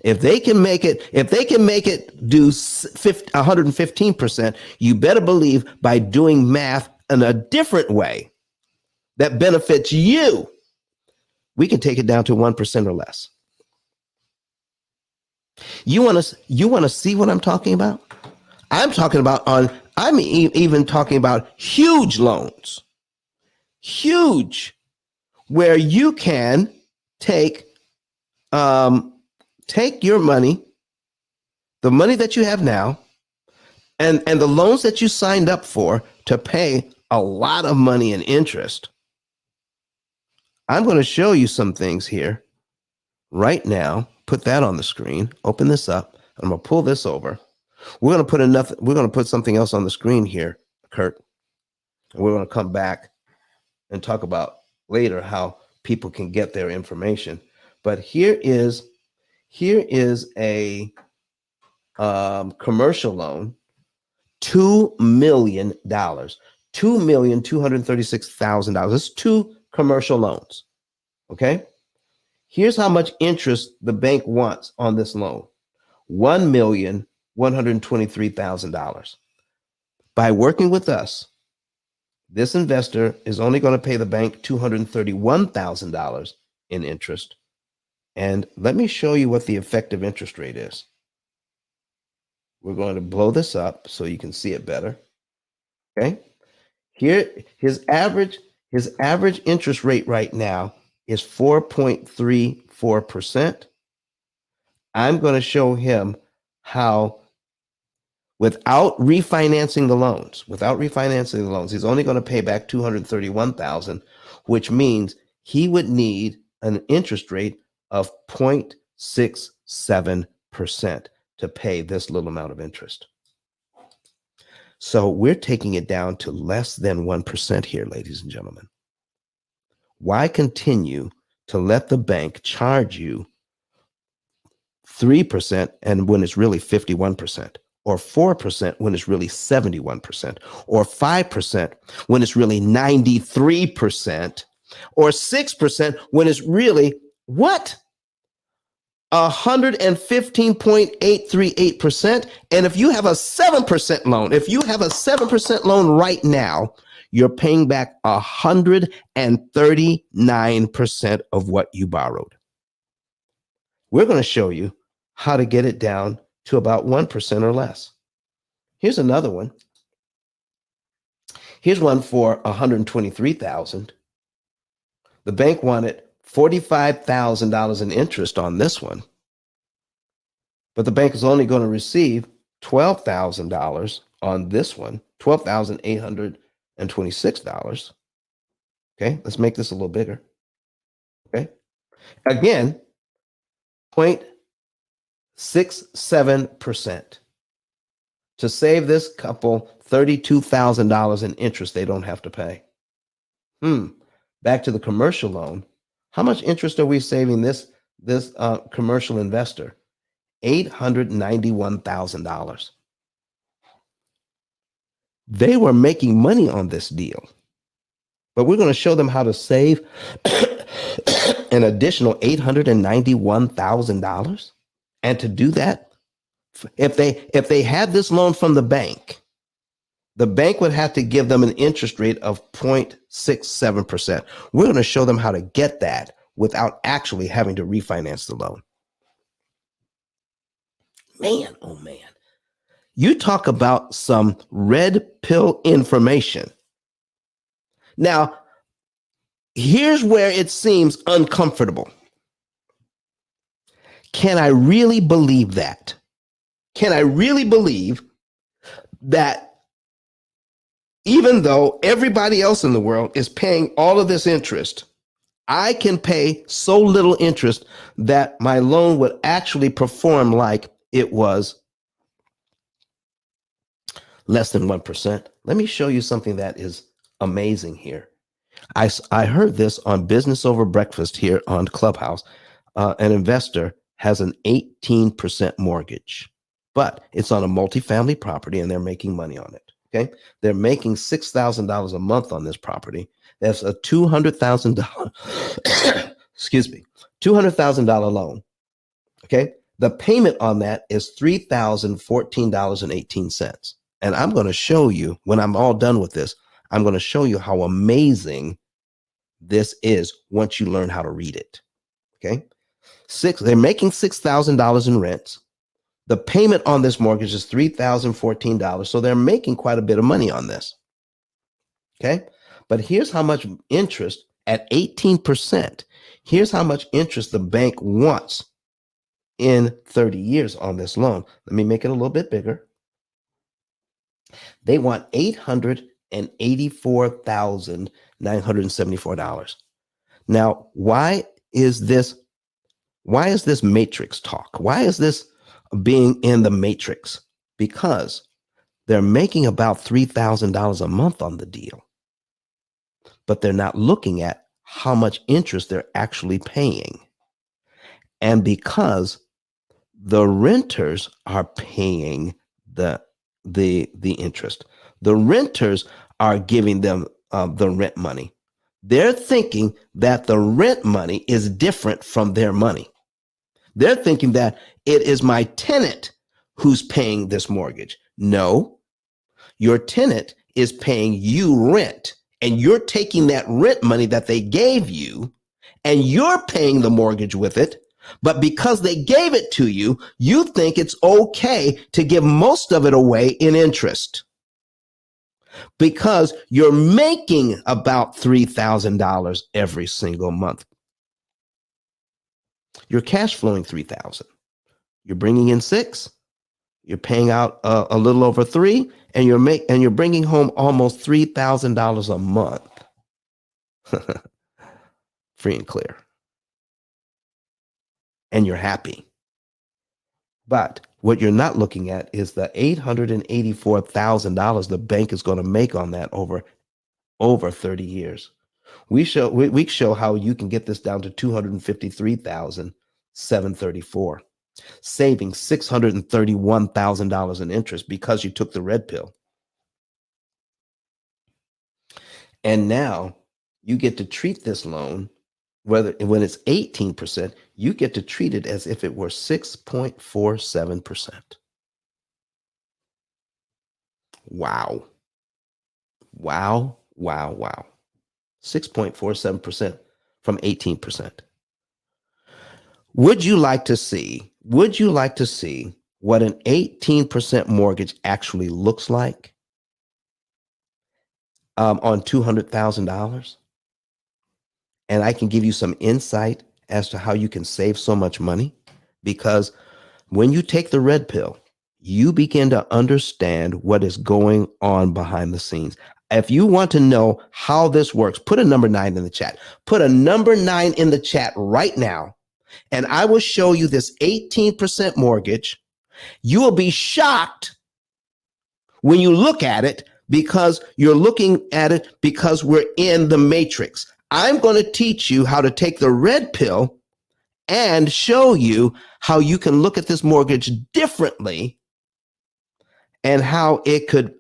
If they can make it do 115%, you better believe, by doing math in a different way that benefits you, we can take it down to 1% or less. You want to see what I'm talking about? I'm even talking about huge loans. Huge, where you can take your money, the money that you have now, and the loans that you signed up for to pay a lot of money in interest. I'm going to show you some things here right now. Put that on the screen. Open this up. I'm going to pull this over. We're going to put something else on the screen here, Kurt. And we're going to come back and talk about later how people can get their information. But here is a commercial loan, $2 million, $2,236,000. It's 2 commercial loans. Okay. Here's how much interest the bank wants on this loan: $1,123,000. By working with us, this investor is only going to pay the bank $231,000 in interest. And let me show you what the effective interest rate is. We're going to blow this up so you can see it better. Okay. Here, his average interest rate right now is 4.34%. I'm going to show him how, without refinancing the loans, he's only going to pay back $231,000, which means he would need an interest rate of 0.67% to pay this little amount of interest. So we're taking it down to less than 1% here, ladies and gentlemen. Why continue to let the bank charge you 3% and when it's really 51%, or 4% when it's really 71%, or 5% when it's really 93%, or 6% when it's really what? 115.838%. And if you have a 7% loan right now, you're paying back 139% of what you borrowed. We're going to show you how to get it down to about 1% or less. Here's another one. Here's one for $123,000. The bank wanted $45,000 in interest on this one, but the bank is only going to receive $12,000 on this one, $12,826. Okay, let's make this a little bigger. Okay, again, 0.67%. To save this couple $32,000 in interest they don't have to pay. Back to the commercial loan. How much interest are we saving this commercial investor? $891,000. They were making money on this deal, but we're going to show them how to save an additional $891,000. And to do that, if they had this loan from the bank, the bank would have to give them an interest rate of 0.67%. We're going to show them how to get that without actually having to refinance the loan. Man, oh man. You talk about some red pill information. Now, here's where it seems uncomfortable. Can I really believe that? Can I really believe that even though everybody else in the world is paying all of this interest, I can pay so little interest that my loan would actually perform like it was less than 1%? Let me show you something that is amazing here. I heard this on Business Over Breakfast here on Clubhouse. An investor has an 18% mortgage, but it's on a multifamily property and they're making money on it. Okay. They're making $6,000 a month on this property. That's a $200,000, excuse me, $200,000 loan. Okay. The payment on that is $3,014.18. And I'm going to show you when I'm all done with this, I'm going to show you how amazing this is once you learn how to read it. Okay. They're making $6,000 in rents. The payment on this mortgage is $3,014. So they're making quite a bit of money on this. Okay. But here's how much interest at 18%. Here's how much interest the bank wants in 30 years on this loan. Let me make it a little bit bigger. They want $884,974. Now, why is this matrix talk? Why is this being in the matrix? Because they're making about $3,000 a month on the deal, but they're not looking at how much interest they're actually paying. And because the renters are paying the interest, the renters are giving them the rent money. They're thinking that the rent money is different from their money. They're thinking that it is my tenant who's paying this mortgage. No, your tenant is paying you rent, and you're taking that rent money that they gave you and you're paying the mortgage with it. But because they gave it to you, you think it's okay to give most of it away in interest because you're making about $3,000 every single month. You're cash flowing $3,000. You're bringing in $6,000. You're paying out a little over $3,000, and you're bringing home almost $3,000 a month, free and clear. And you're happy. But what you're not looking at is the $884,000 the bank is going to make on that over 30 years. We show how you can get this down to $253,734, saving $631,000 in interest because you took the red pill. And now you get to treat this loan, when it's 18%, you get to treat it as if it were 6.47%. Wow. Wow, wow, wow. 6.47% from 18%. Would you like to see what an 18% mortgage actually looks like on $200,000? And I can give you some insight as to how you can save so much money, because when you take the red pill, you begin to understand what is going on behind the scenes. If you want to know how this works, put a number 9 in the chat. Put a number 9 in the chat right now, and I will show you this 18% mortgage. You will be shocked when you look at it, because you're looking at it because we're in the matrix. I'm going to teach you how to take the red pill and show you how you can look at this mortgage differently and how it could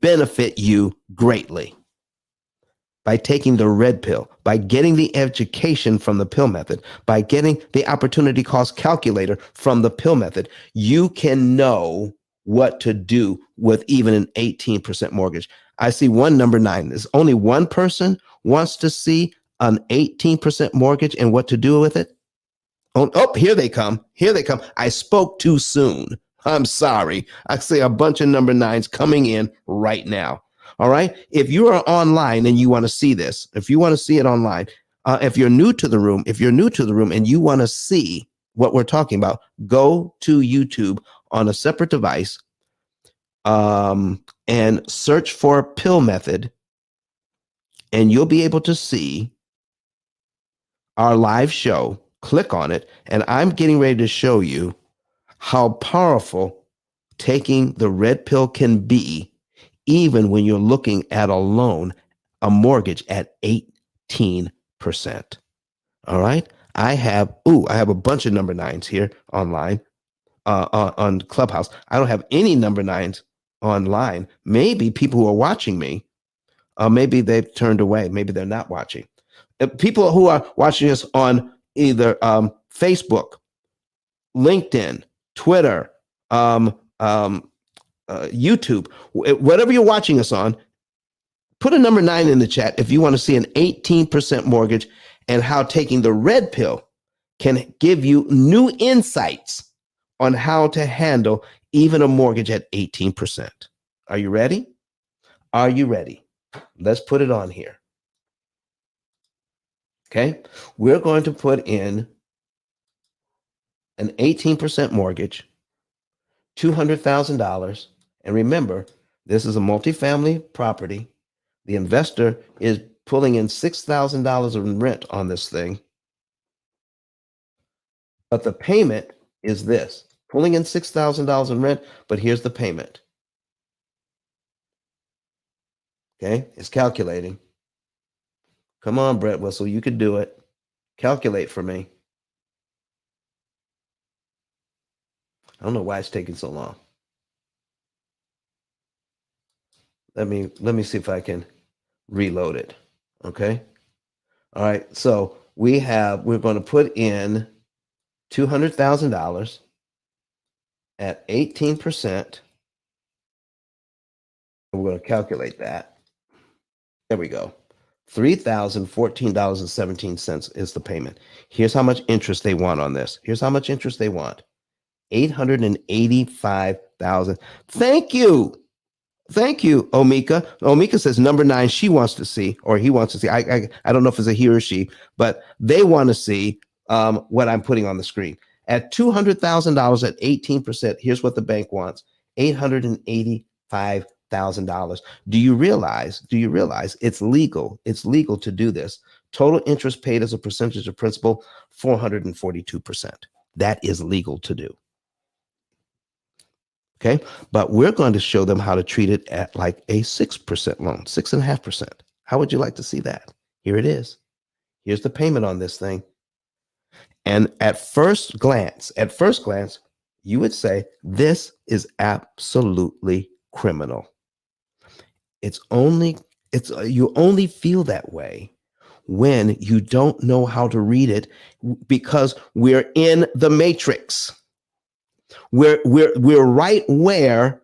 benefit you greatly by taking the red pill, by getting the education from the pill method, by getting the opportunity cost calculator from the pill method. You can know what to do with even an 18% mortgage. I see one number 9. There's only one person wants to see an 18% mortgage and what to do with it. Oh, here they come. Here they come. I spoke too soon. I'm sorry. I see a bunch of number 9s coming in right now. All right. If you are online and you want to see this, if you want to see it online, if you're new to the room, and you want to see what we're talking about, go to YouTube on a separate device and search for P.I.L.L method, and you'll be able to see our live show. Click on it, and I'm getting ready to show you how powerful taking the red pill can be, even when you're looking at a loan, a mortgage at 18%. All right. I have a bunch of number 9s here online on Clubhouse. I don't have any number 9s online. Maybe people who are watching me, maybe they've turned away. Maybe they're not watching. People who are watching us on either Facebook, LinkedIn, Twitter, YouTube, whatever you're watching us on, put a number 9 in the chat if you want to see an 18% mortgage and how taking the red pill can give you new insights on how to handle even a mortgage at 18%. Are you ready? Are you ready? Let's put it on here. Okay. We're going to put in an 18% mortgage, $200,000. And remember, this is a multifamily property. The investor is pulling in $6,000 in rent on this thing. But the payment is this, pulling in $6,000 in rent, but here's the payment. Okay, it's calculating. Come on, Brett Whistle, you could do it. Calculate for me. I don't know why it's taking so long. Let me see if I can reload it. Okay. All right. So we're going to put in $200,000 at 18%. We're going to calculate that. There we go. $3,014.17 is the payment. Here's how much interest they want on this. Here's how much interest they want. $885,000. Thank you. Thank you, Omika. Omika says number 9 she wants to see, or he wants to see. I don't know if it's a he or she, but they want to see what I'm putting on the screen. At $200,000 at 18%, here's what the bank wants: $885,000. Do you realize it's legal? It's legal to do this. Total interest paid as a percentage of principal, 442%. That is legal to do. Okay, but we're going to show them how to treat it at like a 6% loan, 6.5%. How would you like to see that? Here it is. Here's the payment on this thing. And at first glance, you would say this is absolutely criminal. You only feel that way when you don't know how to read it, because we're in the matrix. We're right where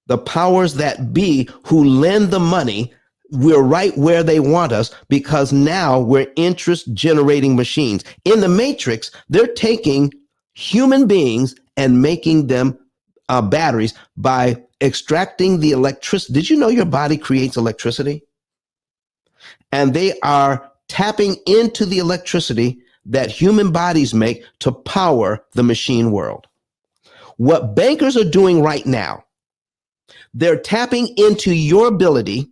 the powers that be who lend the money, we're right where they want us, because now we're interest generating machines. In the matrix, they're taking human beings and making them batteries by extracting the electricity. Did you know your body creates electricity? And they are tapping into the electricity that human bodies make to power the machine world. What bankers are doing right now, they're tapping into your ability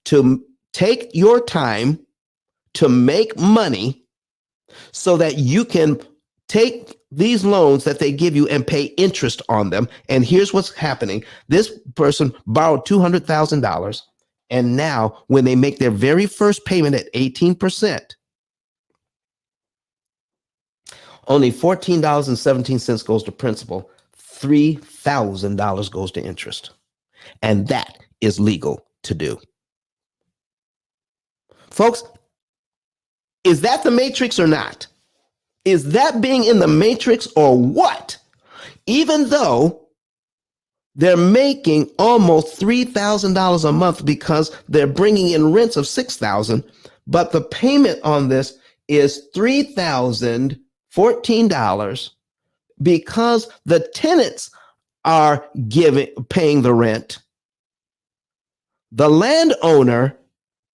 to take your time to make money so that you can take these loans that they give you and pay interest on them. And here's what's happening. This person borrowed $200,000. And now when they make their very first payment at 18%, only $14.17 goes to principal. $3,000 goes to interest. And that is legal to do. Folks, is that the matrix or not? Is that being in the matrix or what? Even though They're making almost $3,000 a month because they're bringing in rents of $6,000, but the payment on this is $3,014 because the tenants are paying the rent. The landowner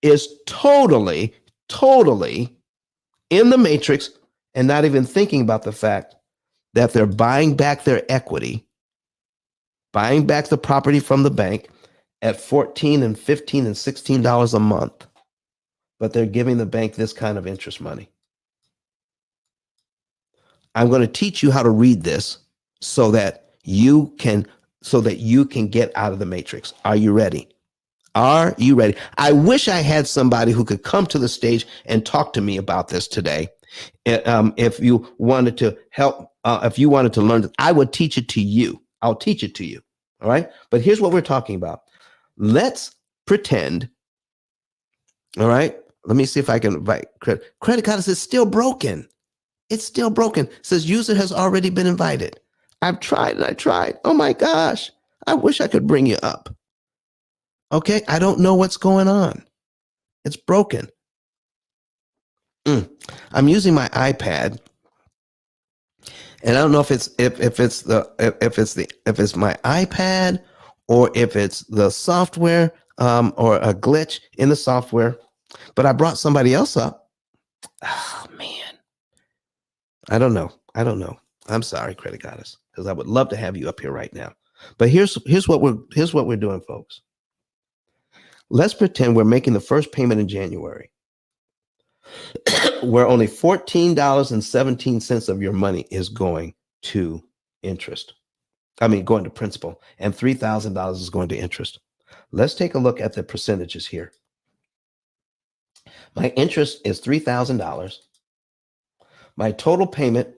is totally in the matrix and not even thinking about the fact that they're buying back their equity, buying back the property from the bank at $14 and $15 and $16 a month, but they're giving the bank this kind of interest money. I'm going to teach you how to read this so that you can get out of the matrix. Are you ready? Are you ready? I wish I had somebody who could come to the stage and talk to me about this today. If you wanted to help, if you wanted to learn this, I would teach it to you. I'll teach it to you. All right. But here's what we're talking about. Let's pretend. All right. Let me see if I can invite credit. Credit card is still broken. It's still broken. It says user has already been invited. I've tried and I tried. Oh my gosh. I wish I could bring you up. Okay. I don't know what's going on. It's broken. I'm using my iPad, and I don't know if it's my iPad or if it's the software or a glitch in the software. But I brought somebody else up. Oh man, I don't know. I'm sorry, Credit Goddess, because I would love to have you up here right now. But here's what we're doing, folks. Let's pretend we're making the first payment in January, where only $14.17 of your money is going to interest. Going to principal, and $3,000 is going to interest. Let's take a look at the percentages here. My interest is $3,000. My total payment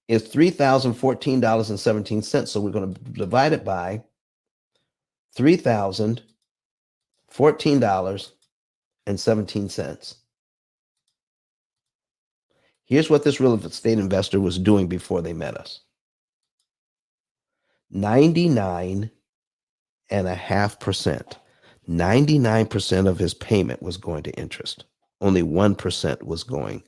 is $3,014.17. So we're going to divide it by $3,014.17. Here's what this real estate investor was doing before they met us. 99.5%. 99% of his payment was going to interest. Only 1% was going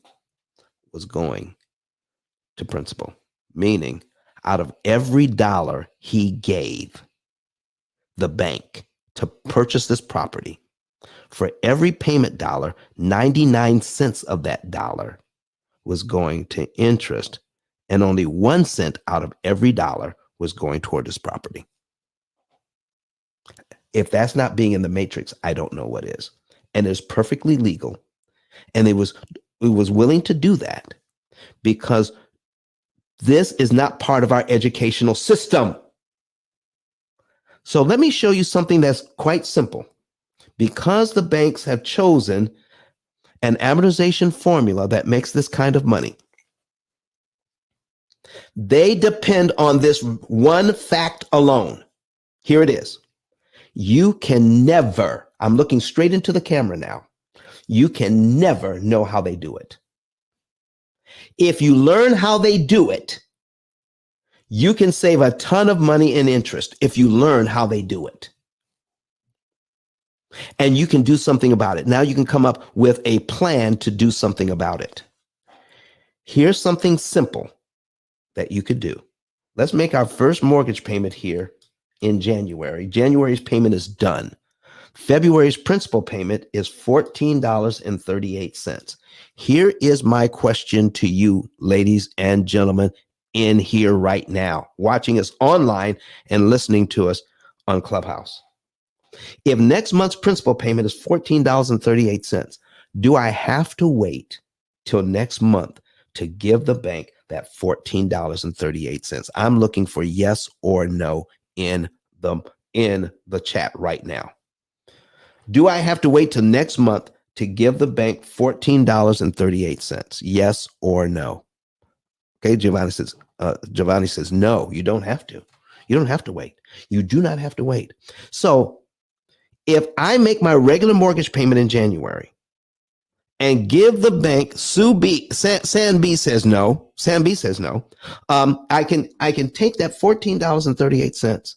to principal. Meaning, out of every dollar he gave the bank to purchase this property, for every payment dollar, 99 cents of that dollar was going to interest, and only 1 cent out of every dollar was going toward this property. If that's not being in the matrix, I don't know what is. And it's perfectly legal. And it was willing to do that because this is not part of our educational system. So let me show you something that's quite simple. Because the banks have chosen an amortization formula that makes this kind of money, they depend on this one fact alone. Here it is. You can never, I'm looking straight into the camera now, you can never know how they do it. If you learn how they do it, you can save a ton of money in interest if you learn how they do it. And you can do something about it. Now you can come up with a plan to do something about it. Here's something simple that you could do. Let's make our first mortgage payment here in January. January's payment is done. February's principal payment is $14.38. Here is my question to you, ladies and gentlemen, in here right now, watching us online and listening to us on Clubhouse. If next month's principal payment is $14.38, do I have to wait till next month to give the bank that $14.38? I'm looking for yes or no in the chat right now. Do I have to wait till next month to give the bank $14.38? Yes or no? Okay, Giovanni says no, you don't have to. You don't have to wait. You do not have to wait. So if I make my regular mortgage payment in January and give the bank San B says no. San B says no. I can take that $14.38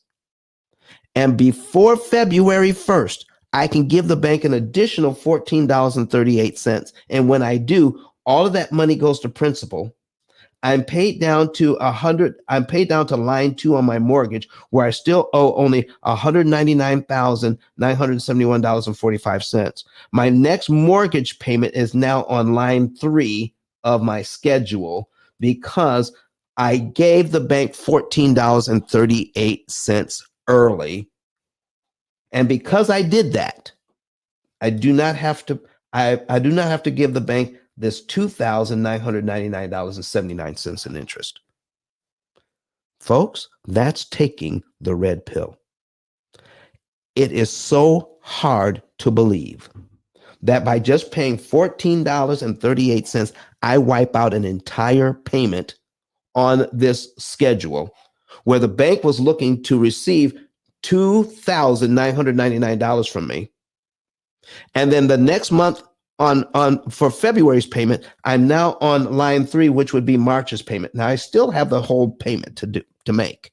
And before February 1st, I can give the bank an additional $14.38. And when I do, all of that money goes to principal. I'm paid down to I'm paid down to line 2 on my mortgage, where I still owe only $199,971.45. My next mortgage payment is now on line 3 of my schedule because I gave the bank $14.38 early. And because I did that, I do not have to give the bank this $2,999.79 in interest. Folks, that's taking the red pill. It is so hard to believe that by just paying $14.38, I wipe out an entire payment on this schedule where the bank was looking to receive $2,999 from me. And then the next month for February's payment, I'm now on line 3, which would be March's payment. Now I still have the whole payment to make.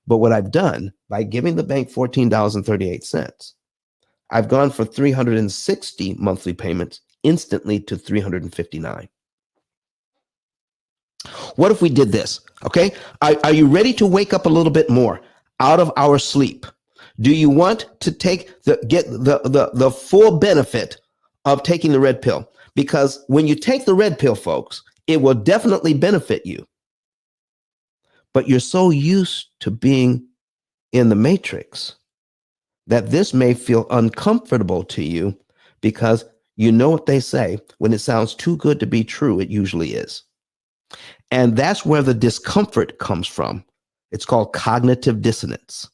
But what I've done by giving the bank $14.38, I've gone for 360 monthly payments instantly to 359. What if we did this? Okay. Are you ready to wake up a little bit more out of our sleep? Do you want to get the full benefit of taking the red pill? Because when you take the red pill, folks, it will definitely benefit you. But you're so used to being in the matrix that this may feel uncomfortable to you, because you know what they say, when it sounds too good to be true, it usually is. And that's where the discomfort comes from. It's called cognitive dissonance.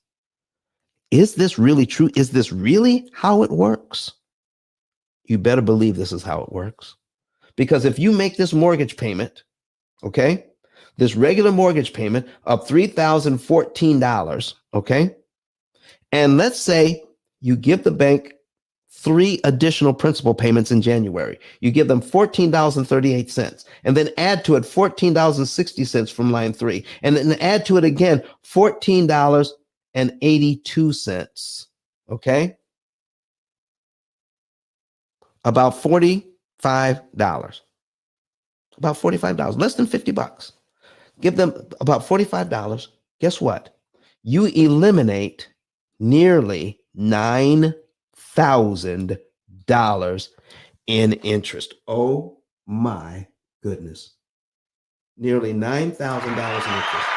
Is this really true? Is this really how it works? You better believe this is how it works. Because if you make this mortgage payment, okay, this regular mortgage payment of $3,014, okay, and let's say you give the bank 3 additional principal payments in January. You give them $14.38, and then add to it $14.60 from line 3, and then add to it again $14.82. Okay? About $45. About $45, less than $50. Give them about $45. Guess what? You eliminate nearly $9,000 in interest. Oh my goodness. Nearly $9,000 in interest.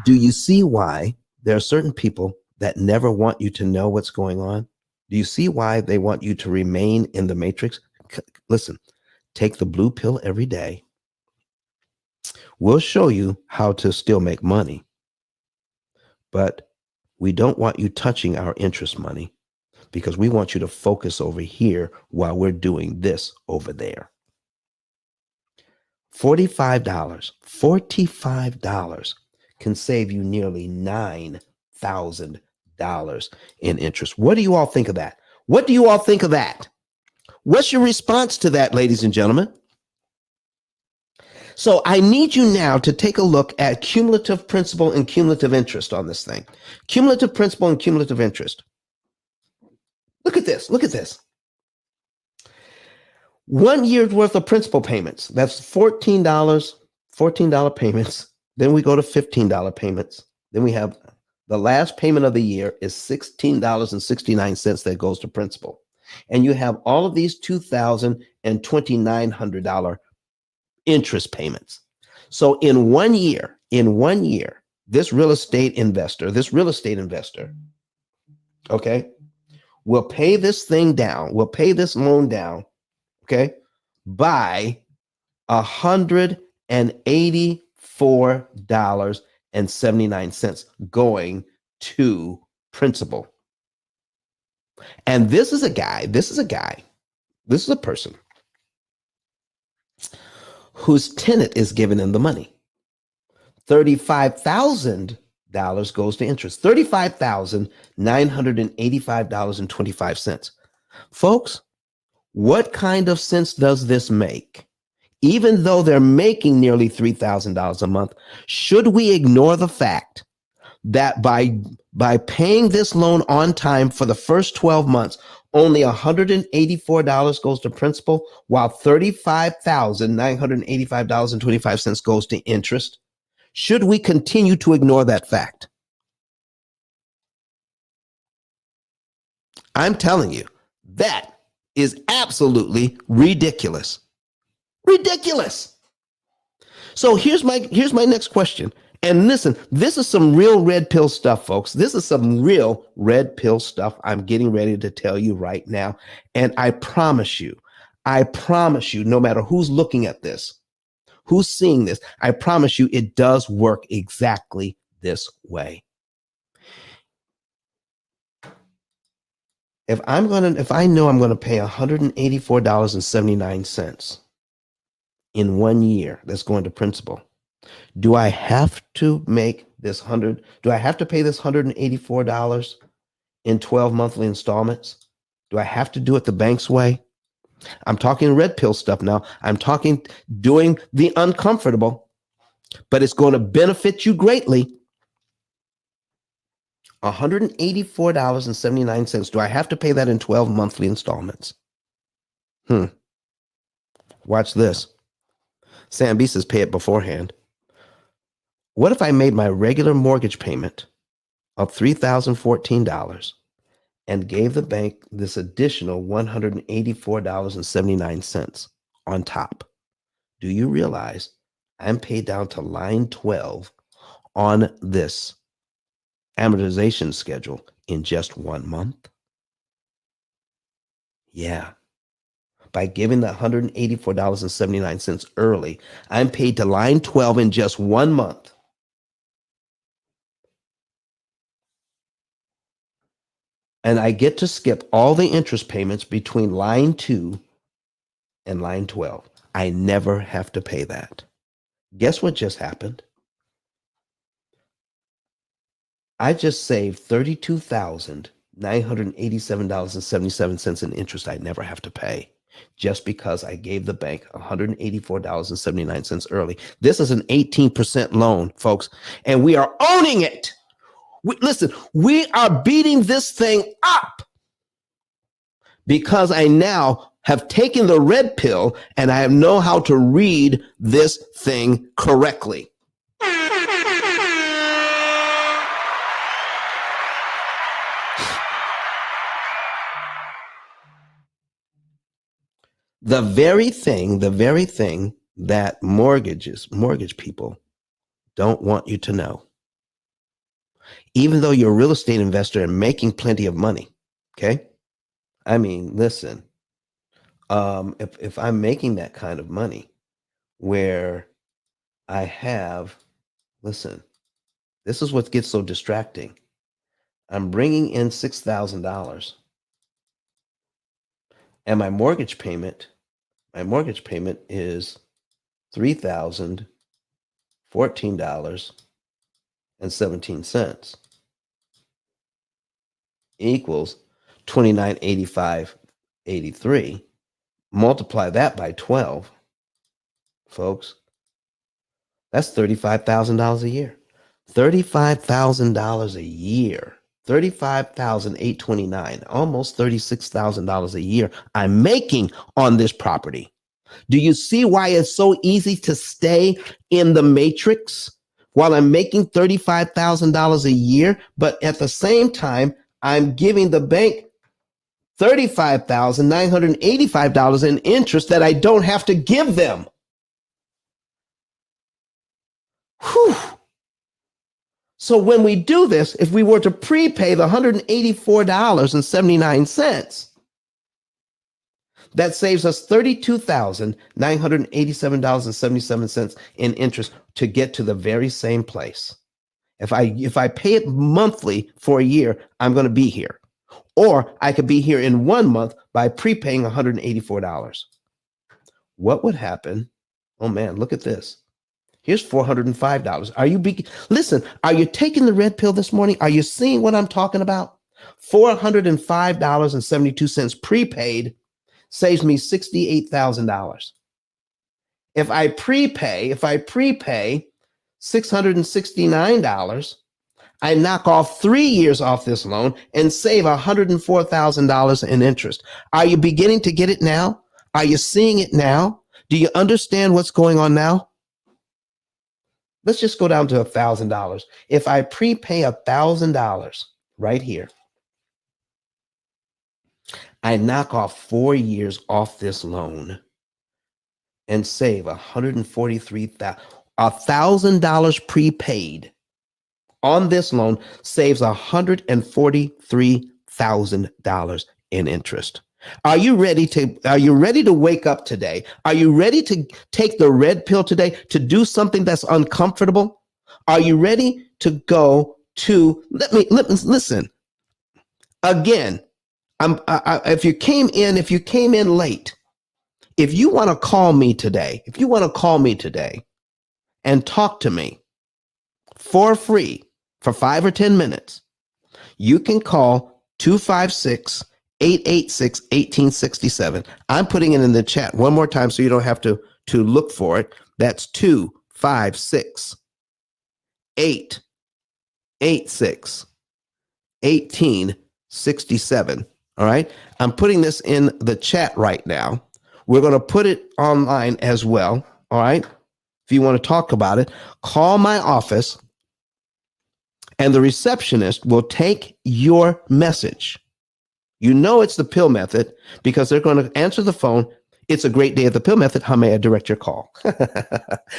Do you see why there are certain people that never want you to know what's going on? Do you see why they want you to remain in the matrix? Listen, take the blue pill every day. We'll show you how to still make money, but we don't want you touching our interest money, because we want you to focus over here while we're doing this over there. $45 can save you nearly $9,000 in interest. What do you all think of that? What do you all think of that? What's your response to that, ladies and gentlemen? So I need you now to take a look at cumulative principal and cumulative interest on this thing. Cumulative principal and cumulative interest. Look at this. Look at this. 1 year's worth of principal payments. That's $14 payments. Then we go to $15 payments. Then we have the last payment of the year is $16.69 that goes to principal. And you have all of these $2,000 and $2,900 interest payments. So in 1 year, this real estate investor, okay, will pay this thing down, will pay this loan down, okay, by $184.79 going to principal. And this is a person whose tenant is giving him the money. $35,000 goes to interest. $35,985.25. Folks, what kind of sense does this make? Even though they're making nearly $3,000 a month, should we ignore the fact that by paying this loan on time for the first 12 months, only $184 goes to principal, while $35,985.25 goes to interest? Should we continue to ignore that fact? I'm telling you, that is absolutely ridiculous. Ridiculous. So here's my next question. And listen, this is some real red pill stuff, folks. This is some real red pill stuff I'm getting ready to tell you right now. And I promise you, no matter who's looking at this, who's seeing this, I promise you it does work exactly this way. If I know I'm going to pay $184.79 in 1 year, that's going to principal, do I have to pay this $184 in 12 monthly installments? Do I have to do it the bank's way? I'm talking red pill stuff now. I'm talking doing the uncomfortable, but it's going to benefit you greatly. $184.79. Do I have to pay that in 12 monthly installments? Watch this. Sam B says pay it beforehand. What if I made my regular mortgage payment of $3,014 and gave the bank this additional $184.79 on top? Do you realize I'm paid down to line 12 on this amortization schedule in just 1 month? Yeah. By giving the $184.79 early, I'm paid to line 12 in just 1 month. And I get to skip all the interest payments between line 2 and line 12. I never have to pay that. Guess what just happened? I just saved $32,987.77 in interest I never have to pay, just because I gave the bank $184.79 early. This is an 18% loan, folks, and we are owning it. Listen, we are beating this thing up because I now have taken the red pill and I know how to read this thing correctly. The very thing that mortgage people don't want you to know, even though you're a real estate investor and making plenty of money, okay? I mean, listen, if I'm making that kind of money where I have, listen, this is what gets so distracting. I'm bringing in $6,000 and my mortgage payment is $3,014.17 equals $29,85.83. Multiply that by 12, folks. That's $35,000 a year. $35,000 a year. $35,829, almost $36,000 a year I'm making on this property. Do you see why it's so easy to stay in the matrix while I'm making $35,000 a year, but at the same time, I'm giving the bank $35,985 in interest that I don't have to give them? Whew. So when we do this, if we were to prepay the $184.79, that saves us $32,987.77 in interest to get to the very same place. If I pay it monthly for a year, I'm going to be here. Or I could be here in 1 month by prepaying $184. What would happen? Oh man, look at this. Here's $405. Listen, are you taking the red pill this morning? Are you seeing what I'm talking about? $405.72 prepaid saves me $68,000. If I prepay $669, I knock off 3 years off this loan and save $104,000 in interest. Are you beginning to get it now? Are you seeing it now? Do you understand what's going on now? Let's just go down to $1,000. If I prepay $1,000 right here, I knock off 4 years off this loan and save $143,000. $1,000 prepaid on this loan saves $143,000 in interest. Are you ready to wake up today? Are you ready to take the red pill today to do something that's uncomfortable? Are you ready to go to, let me listen again. If you came in late, if you want to call me today and talk to me for free for 5 or 10 minutes, you can call 256-886-1867. I'm putting it in the chat one more time so you don't have to look for it. That's 256-886-1867. All right. I'm putting this in the chat right now. We're going to put it online as well. All right. If you want to talk about it, call my office and the receptionist will take your message. You know it's the pill method because they're going to answer the phone. It's a great day at the pill method. How may I direct your call?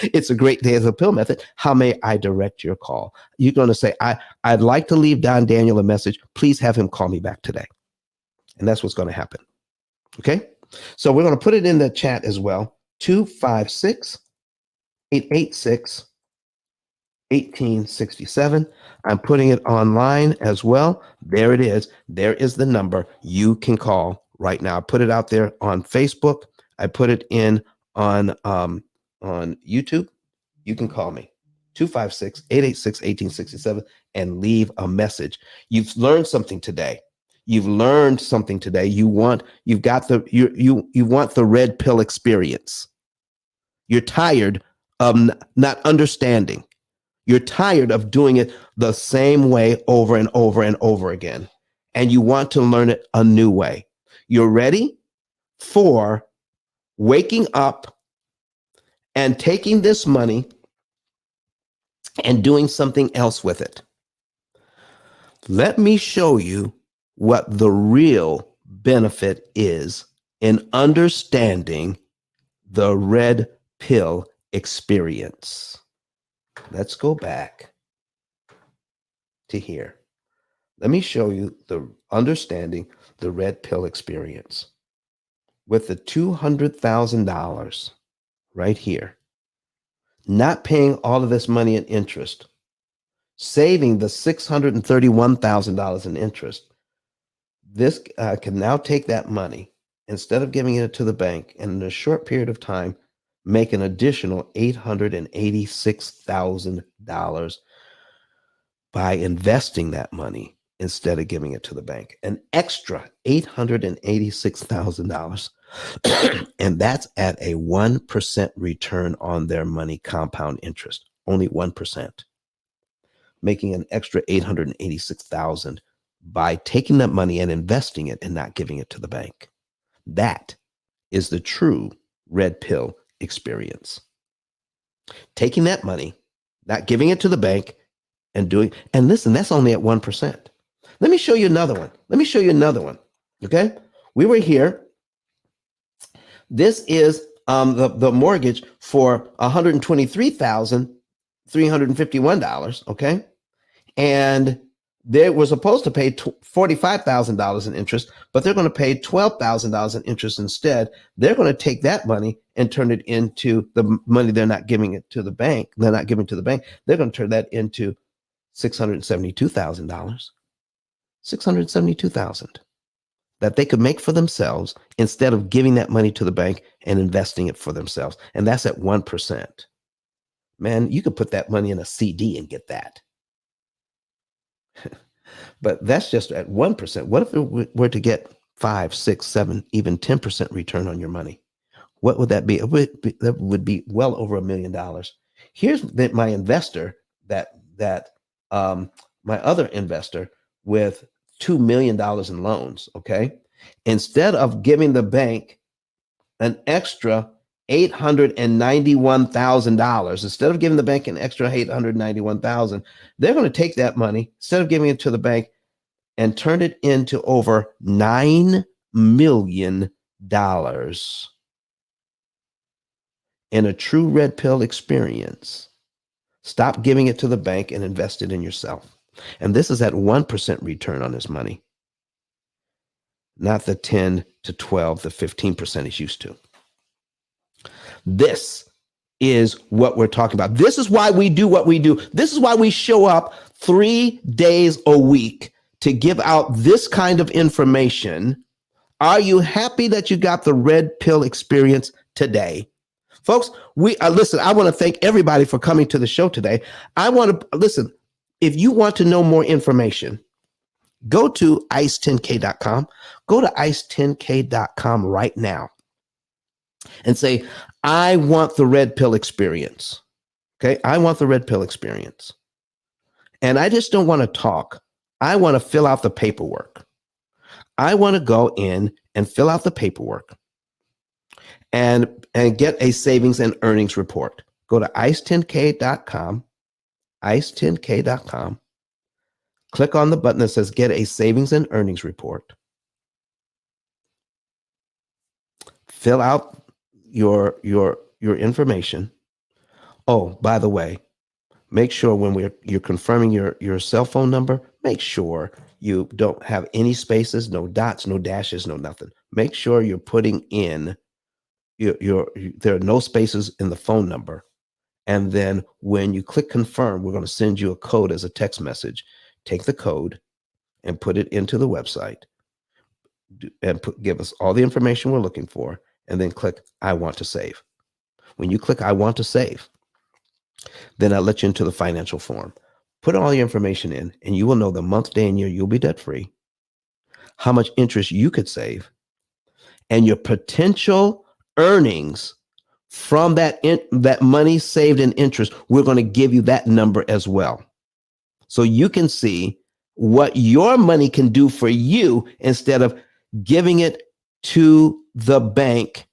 It's a great day at the pill method. How may I direct your call? You're going to say, I'd like to leave Don Daniel a message. Please have him call me back today. And that's what's going to happen. Okay. So we're going to put it in the chat as well. 256-886-1867. I'm putting it online as well. There it is. There is the number you can call right now. I put it out there on Facebook. I put it in on YouTube. You can call me 256-886-1867 and leave a message. You've learned something today. You want the red pill experience. You're tired of not understanding. You're tired of doing it the same way over and over and over again. And you want to learn it a new way. You're ready for waking up and taking this money and doing something else with it. Let me show you what the real benefit is in understanding the red pill experience. Let's go back to here. Let me show you the understanding the red pill experience with the $200,000 right here, not paying all of this money in interest, saving the $631,000 in interest. This can now take that money, instead of giving it to the bank, and in a short period of time, make an additional $886,000 by investing that money instead of giving it to the bank. An extra $886,000. And that's at a 1% return on their money compound interest, only 1%. Making an extra $886,000 by taking that money and investing it and not giving it to the bank. That is the true red pill experience. Taking that money, not giving it to the bank, and listen, that's only at 1%. Let me show you another one. Okay. We were here. This is the mortgage for $123,351. Okay. And they were supposed to pay $45,000 in interest, but they're going to pay $12,000 in interest instead. They're going to take that money and turn it into the money they're not giving it to the bank. They're not giving to the bank. They're going to turn that into $672,000. $672,000 that they could make for themselves instead of giving that money to the bank and investing it for themselves. And that's at 1%. Man, you could put that money in a CD and get that. But that's just at 1%. What if it were to get 5, 6, 7, even 10% return on your money? What would that be? That would be well over $1 million. Here's my investor that my other investor with $2 million in loans. Okay. Instead of giving the bank an extra $891,000, instead of giving the bank an extra $891,000, they're going to take that money, instead of giving it to the bank, and turn it into over $9 million in a true red pill experience. Stop giving it to the bank and invest it in yourself. And this is at 1% return on this money, not the 10 to 12, the 15% is used to. This is what we're talking about. This is why we do what we do. This is why we show up 3 days a week to give out this kind of information. Are you happy that you got the red pill experience today? Folks, listen, I want to thank everybody for coming to the show today. I want to listen. If you want to know more information, go to ice10k.com. Go to ice10k.com right now and say, I want the red pill experience. Okay. I want the red pill experience. And I just don't want to talk. I want to fill out the paperwork. I want to go in and fill out the paperwork and get a savings and earnings report. Go to ice10k.com, ice10k.com. Click on the button that says get a savings and earnings report. Fill out your information. Oh, by the way, make sure when you're confirming your cell phone number, make sure you don't have any spaces, no dots, no dashes, no nothing. Make sure you're putting in there are no spaces in the phone number. And then when you click confirm, we're going to send you a code as a text message. Take the code and put it into the website and give us all the information we're looking for. And then click, I want to save. When you click, I want to save, then I'll let you into the financial form. Put all your information in and you will know the month, day, and year you'll be debt free, how much interest you could save, and your potential earnings from that money saved in interest. We're going to give you that number as well, so you can see what your money can do for you instead of giving it to the bank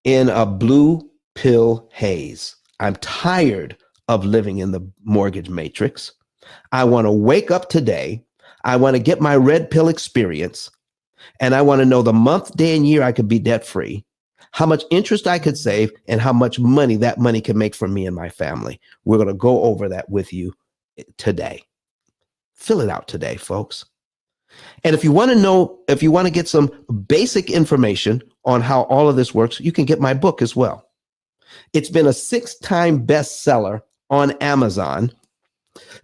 in a blue pill haze. I'm tired of living in the mortgage matrix. I want to wake up today. I want to get my red pill experience. And I want to know the month, day, and year I could be debt free, how much interest I could save, and how much money that money can make for me and my family. We're going to go over that with you today. Fill it out today, folks. And if you want to get some basic information on how all of this works, you can get my book as well. It's been a 6-time bestseller on Amazon.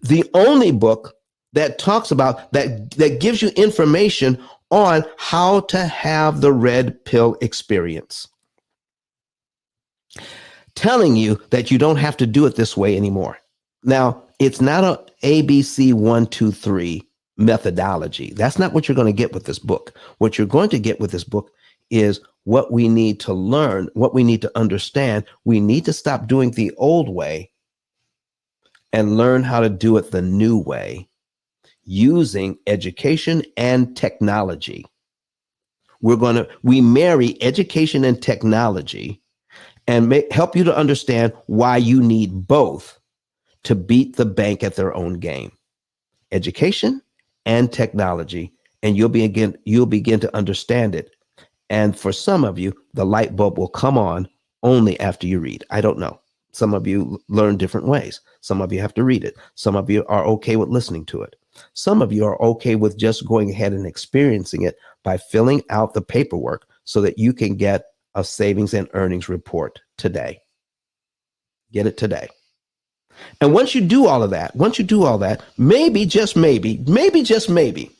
The only book that talks about that gives you information on how to have the red pill experience. Telling you that you don't have to do it this way anymore. Now, it's not a ABC 1, 2, 3 methodology. That's not what you're going to get with this book. What you're going to get with this book is what we need to learn, what we need to understand. We need to stop doing the old way and learn how to do it the new way, using education and technology. We marry education and technology and help you to understand why you need both to beat the bank at their own game. Education and technology, and you'll begin to understand it. And for some of you, the light bulb will come on only after you read. I don't know. Some of you learn different ways. Some of you have to read it. Some of you are okay with listening to it. Some of you are okay with just going ahead and experiencing it by filling out the paperwork so that you can get a savings and earnings report today. Get it today. And once you do all that, maybe just maybe,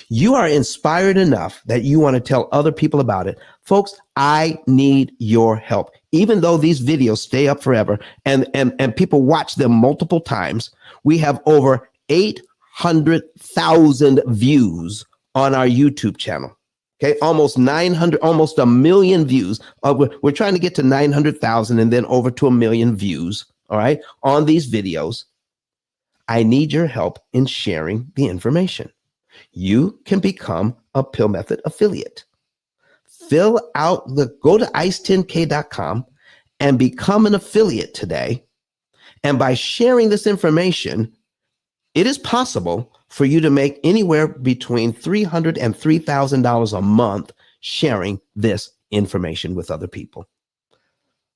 you are inspired enough that you want to tell other people about it. Folks, I need your help. Even though these videos stay up forever and people watch them multiple times, we have over 900,000 views on our YouTube channel. Okay, almost 900, almost a million views. We're trying to get to 900,000 and then over to a million views, all right, on these videos. I need your help in sharing the information. You can become a P.I.L.L Method affiliate. Go to ice10k.com and become an affiliate today. And by sharing this information, it is possible for you to make anywhere between $300 and $3,000 a month sharing this information with other people.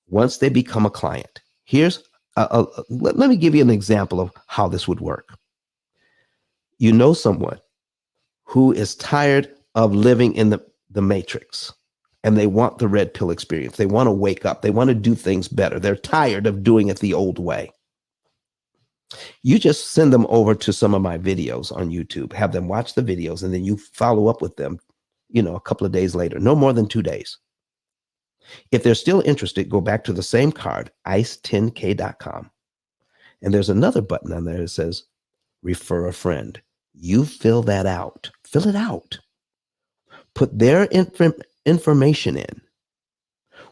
Once they become a client, let me give you an example of how this would work. You know someone who is tired of living in the matrix and they want the red pill experience. They want to wake up. They want to do things better. They're tired of doing it the old way. You just send them over to some of my videos on YouTube, have them watch the videos, and then you follow up with them, a couple of days later, no more than 2 days. If they're still interested, go back to the same card, ice10k.com. And there's another button on there that says, refer a friend. You fill that out. Fill it out. Put their information in.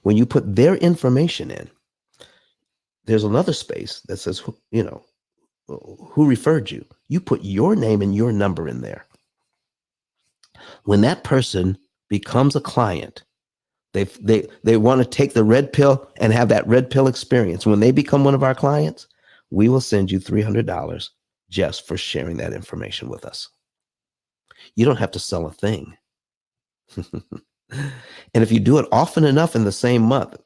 When you put their information in, there's another space that says, who referred you. You put your name and your number in there. When that person becomes a client, they want to take the red pill and have that red pill experience. When they become one of our clients, we will send you $300 just for sharing that information with us. You don't have to sell a thing. And if you do it often enough in the same month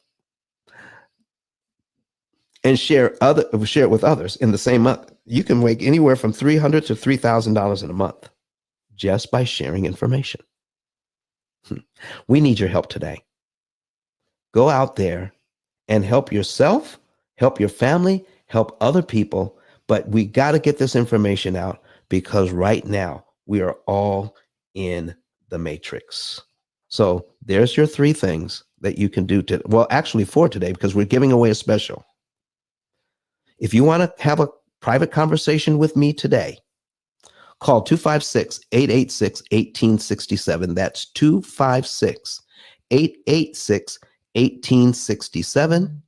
and share it with others in the same month, you can make anywhere from $300 to $3,000 in a month just by sharing information. We need your help today. Go out there and help yourself, help your family, help other people. But we got to get this information out because right now we are all in the matrix. So there's your 3 things that you can do actually 4 today, because we're giving away a special. If you want to have a private conversation with me today, call 256-886-1867. That's 256-886-1867.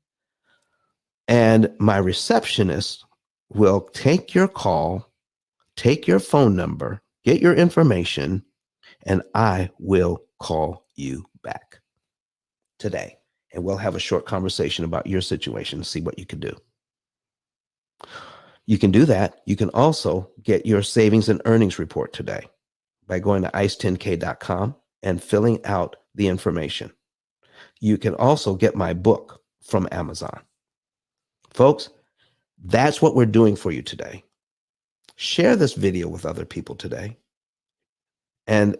And my receptionist will take your call, take your phone number, get your information, and I will call you back today. And we'll have a short conversation about your situation and see what you can do. You can do that. You can also get your savings and earnings report today by going to ice10k.com and filling out the information. You can also get my book from Amazon. Folks, that's what we're doing for you today. Share this video with other people today and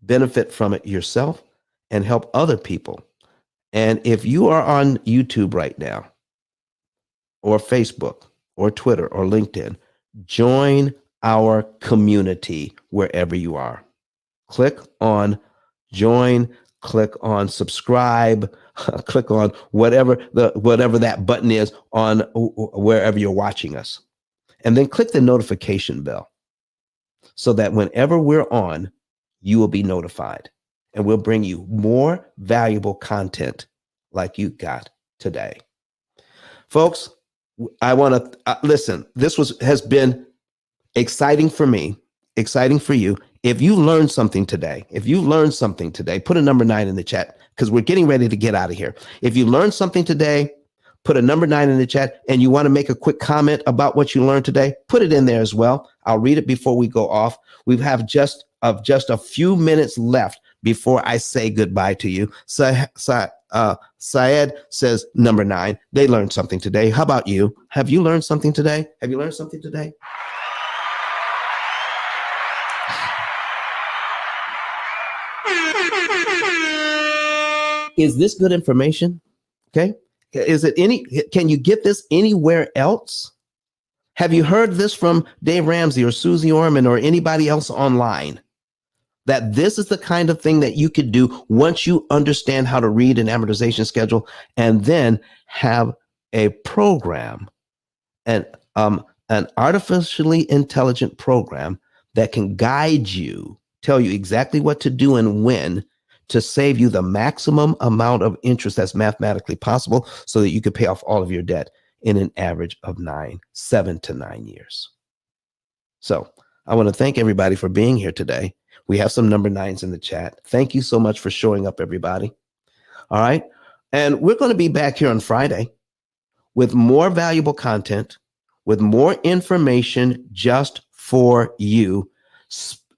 benefit from it yourself and help other people. And if you are on YouTube right now, or Facebook, or Twitter, or LinkedIn, join our community wherever you are. Click on join, click on subscribe, click on whatever that button is on wherever you're watching us. And then click the notification bell so that whenever we're on, you will be notified. And we'll bring you more valuable content like you got today. Folks, I want to listen. This has been exciting for me, exciting for you. If you learned something today, put a number 9 in the chat because we're getting ready to get out of here. If you learned something today, put a number 9 in the chat, and you want to make a quick comment about what you learned today, put it in there as well. I'll read it before we go off. We have just a few minutes left before I say goodbye to you. Syed says number 9. They learned something today. How about you? Have you learned something today? Is this good information? Okay. Can you get this anywhere else? Have you heard this from Dave Ramsey or Susie Orman or anybody else online? That this is the kind of thing that you could do once you understand how to read an amortization schedule and then have a program and an artificially intelligent program that can guide you, tell you exactly what to do and when to save you the maximum amount of interest that's mathematically possible so that you could pay off all of your debt in an average of 7 to 9 years. So I want to thank everybody for being here today. We have some number 9s in the chat. Thank you so much for showing up, everybody. All right. And we're going to be back here on Friday with more valuable content, with more information just for you.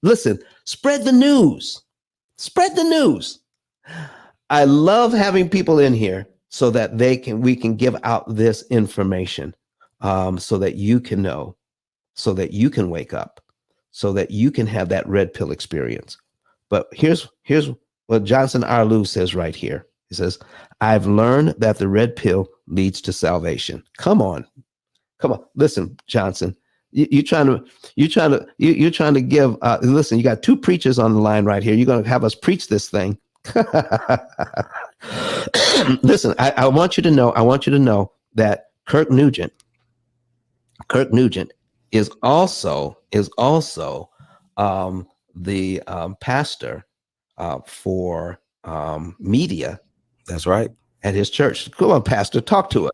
Listen, spread the news. Spread the news. I love having people in here so that we can give out this information, so that you can know, so that you can wake up, so that you can have that red pill experience. But here's what Johnson Arlou says right here. He says, I've learned that the red pill leads to salvation. Come on. Listen, Johnson, you're trying to give, listen, you got two preachers on the line right here. You're going to have us preach this thing. Listen, I want you to know that Kirk Nugent is also the pastor for media. That's right. At his church. Come on, Pastor, talk to us.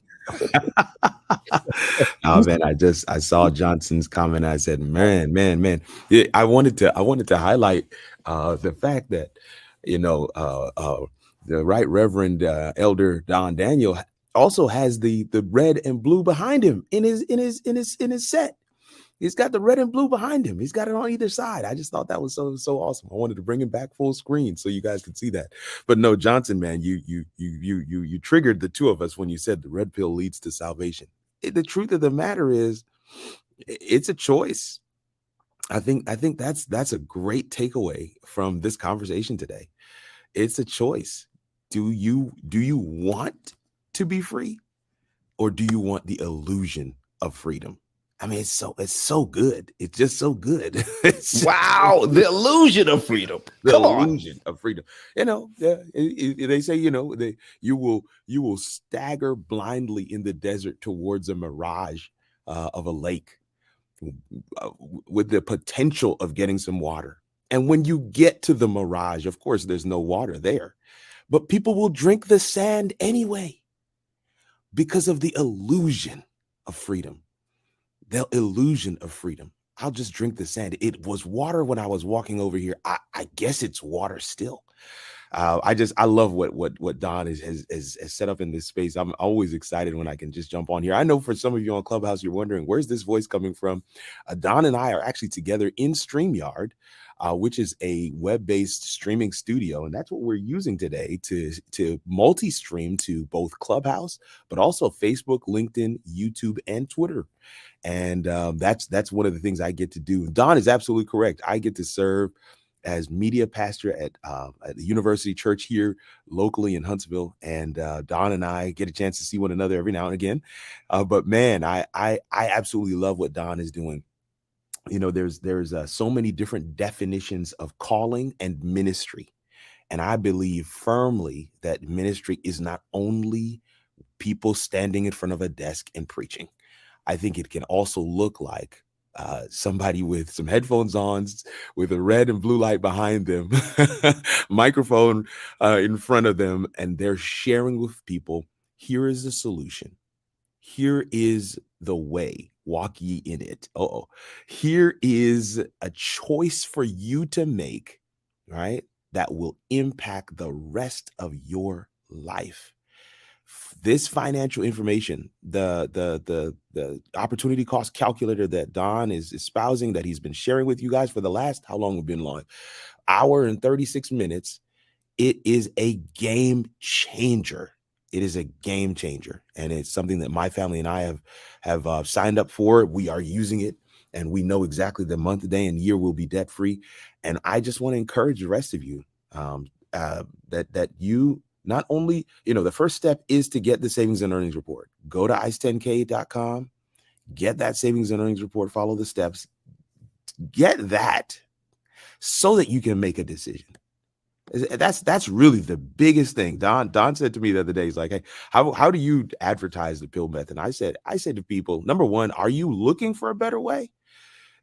Oh man, I saw Johnson's comment. I said, man. Yeah, I wanted to highlight the fact that, the Right Reverend Elder Don Daniel also has the red and blue behind him in his set. He's got the red and blue behind him. He's got it on either side. I just thought that was so awesome. I wanted to bring him back full screen so you guys could see that. But no, Johnson, man, you triggered the two of us when you said the red pill leads to salvation. The truth of the matter is, it's a choice. I think that's a great takeaway from this conversation today. It's a choice. Do you want to be free, or do you want the illusion of freedom? I mean, it's so good. It's just so good. Wow, the illusion of freedom. Come on. Illusion of freedom. They say, you will stagger blindly in the desert towards a mirage of a lake with the potential of getting some water. And when you get to the mirage, of course, there's no water there, but people will drink the sand anyway because of the illusion of freedom. The illusion of freedom. I'll just drink the sand. It was water when I was walking over here. I guess it's water still. I love what Don has set up in this space. I'm always excited when I can just jump on here. I know for some of you on Clubhouse, you're wondering, where's this voice coming from? Don and I are actually together in StreamYard, which is a web-based streaming studio. And that's what we're using today to multi-stream to both Clubhouse, but also Facebook, LinkedIn, YouTube, and Twitter. And that's one of the things I get to do. Don is absolutely correct. I get to serve as media pastor at the University Church here locally in Huntsville. And Don and I get a chance to see one another every now and again. But man, I absolutely love what Don is doing. There's so many different definitions of calling and ministry. And I believe firmly that ministry is not only people standing in front of a desk and preaching. I think it can also look like somebody with some headphones on, with a red and blue light behind them, microphone in front of them, and they're sharing with people, here is the solution. Here is the way. Walk ye in it. Here is a choice for you to make, right? That will impact the rest of your life. This financial information, the opportunity cost calculator that Don is espousing, that he's been sharing with you guys for the last, how long we've been live? Hour and 36 minutes. It is a game changer. It is a game changer. And it's something that my family and I have signed up for. We are using it, and we know exactly the month, day, and year we'll be debt free. And I just want to encourage the rest of you that you not only, the first step is to get the savings and earnings report. Go to ice10k.com, get that savings and earnings report, follow the steps, get that so that you can make a decision. That's really the biggest thing. Don said to me the other day, he's like, hey, how do you advertise the pill method? And I said to people, number one, are you looking for a better way?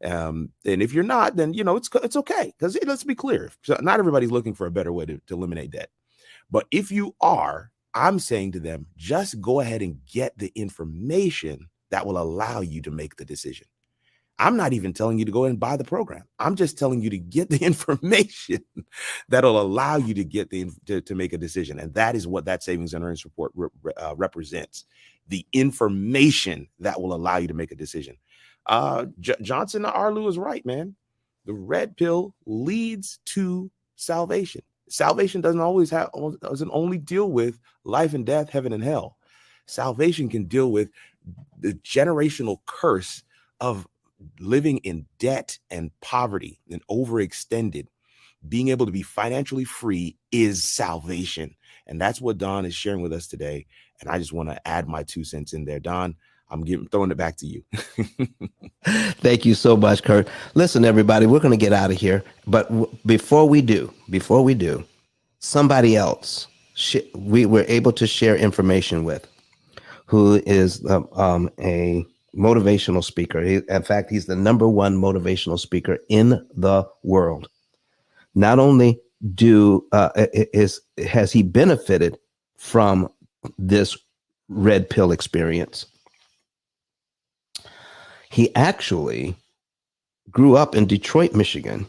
And if you're not, then it's okay. Because let's be clear, not everybody's looking for a better way to eliminate debt. But if you are, I'm saying to them, just go ahead and get the information that will allow you to make the decision. I'm not even telling you to go ahead and buy the program. I'm just telling you to get the information that'll allow you to get to make a decision. And that is what that savings and earnings report represents. The information that will allow you to make a decision. Johnson Arlu is right, man. The red pill leads to salvation. Salvation doesn't only deal with life and death, heaven and hell. Salvation can deal with the generational curse of living in debt and poverty and overextended. Being able to be financially free is salvation. And that's what Don is sharing with us today. And I just want to add my 2 cents in there. Don, I'm throwing it back to you. Thank you so much, Kurt. Listen, everybody, we're going to get out of here. But before we do, somebody else we were able to share information with, who is a motivational speaker. In fact, he's the #1 motivational speaker in the world. Not only has he benefited from this red pill experience, he actually grew up in Detroit, Michigan,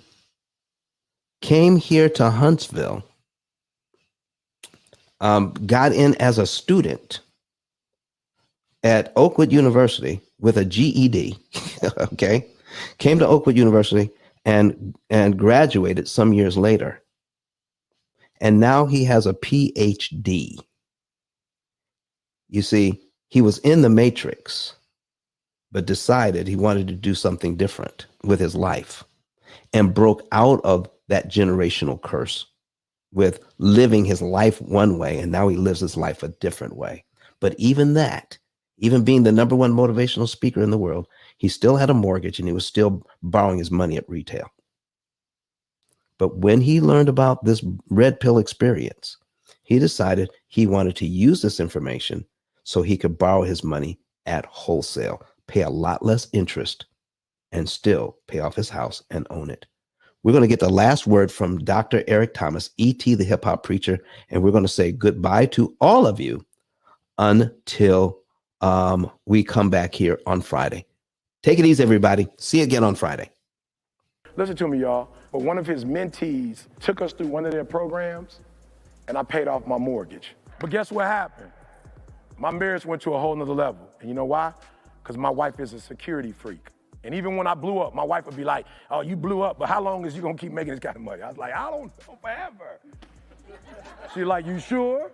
came here to Huntsville, got in as a student at Oakwood University with a GED, okay, came to Oakwood University and graduated some years later. And now he has a PhD. You see, he was in the matrix, but decided he wanted to do something different with his life and broke out of that generational curse with living his life one way. And now he lives his life a different way. But even being the #1 motivational speaker in the world, he still had a mortgage and he was still borrowing his money at retail. But when he learned about this red pill experience, he decided he wanted to use this information so he could borrow his money at wholesale, pay a lot less interest, and still pay off his house and own it. We're going to get the last word from Dr. Eric Thomas, E.T. the hip hop preacher, and we're going to say goodbye to all of you until we come back here on Friday. Take it easy, everybody. See you again on Friday. Listen to me, y'all. But one of his mentees took us through one of their programs, and I paid off my mortgage. But guess what happened? My marriage went to a whole nother level. And you know why? Because my wife is a security freak. And even when I blew up, my wife would be like, oh, you blew up, but how long is you gonna keep making this kind of money? I was like, I don't know, forever. She's like, you sure?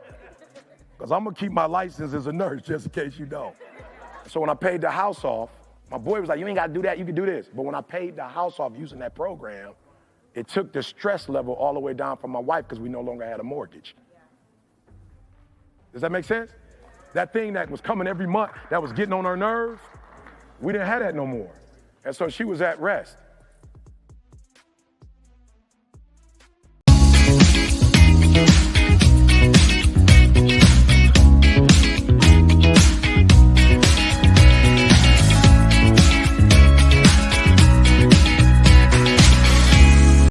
Because I'm gonna keep my license as a nurse just in case you don't. So when I paid the house off, my boy was like, you ain't gotta do that, you can do this. But when I paid the house off using that program, it took the stress level all the way down for my wife because we no longer had a mortgage. Does that make sense? That thing that was coming every month, that was getting on her nerves, we didn't have that no more. And so she was at rest.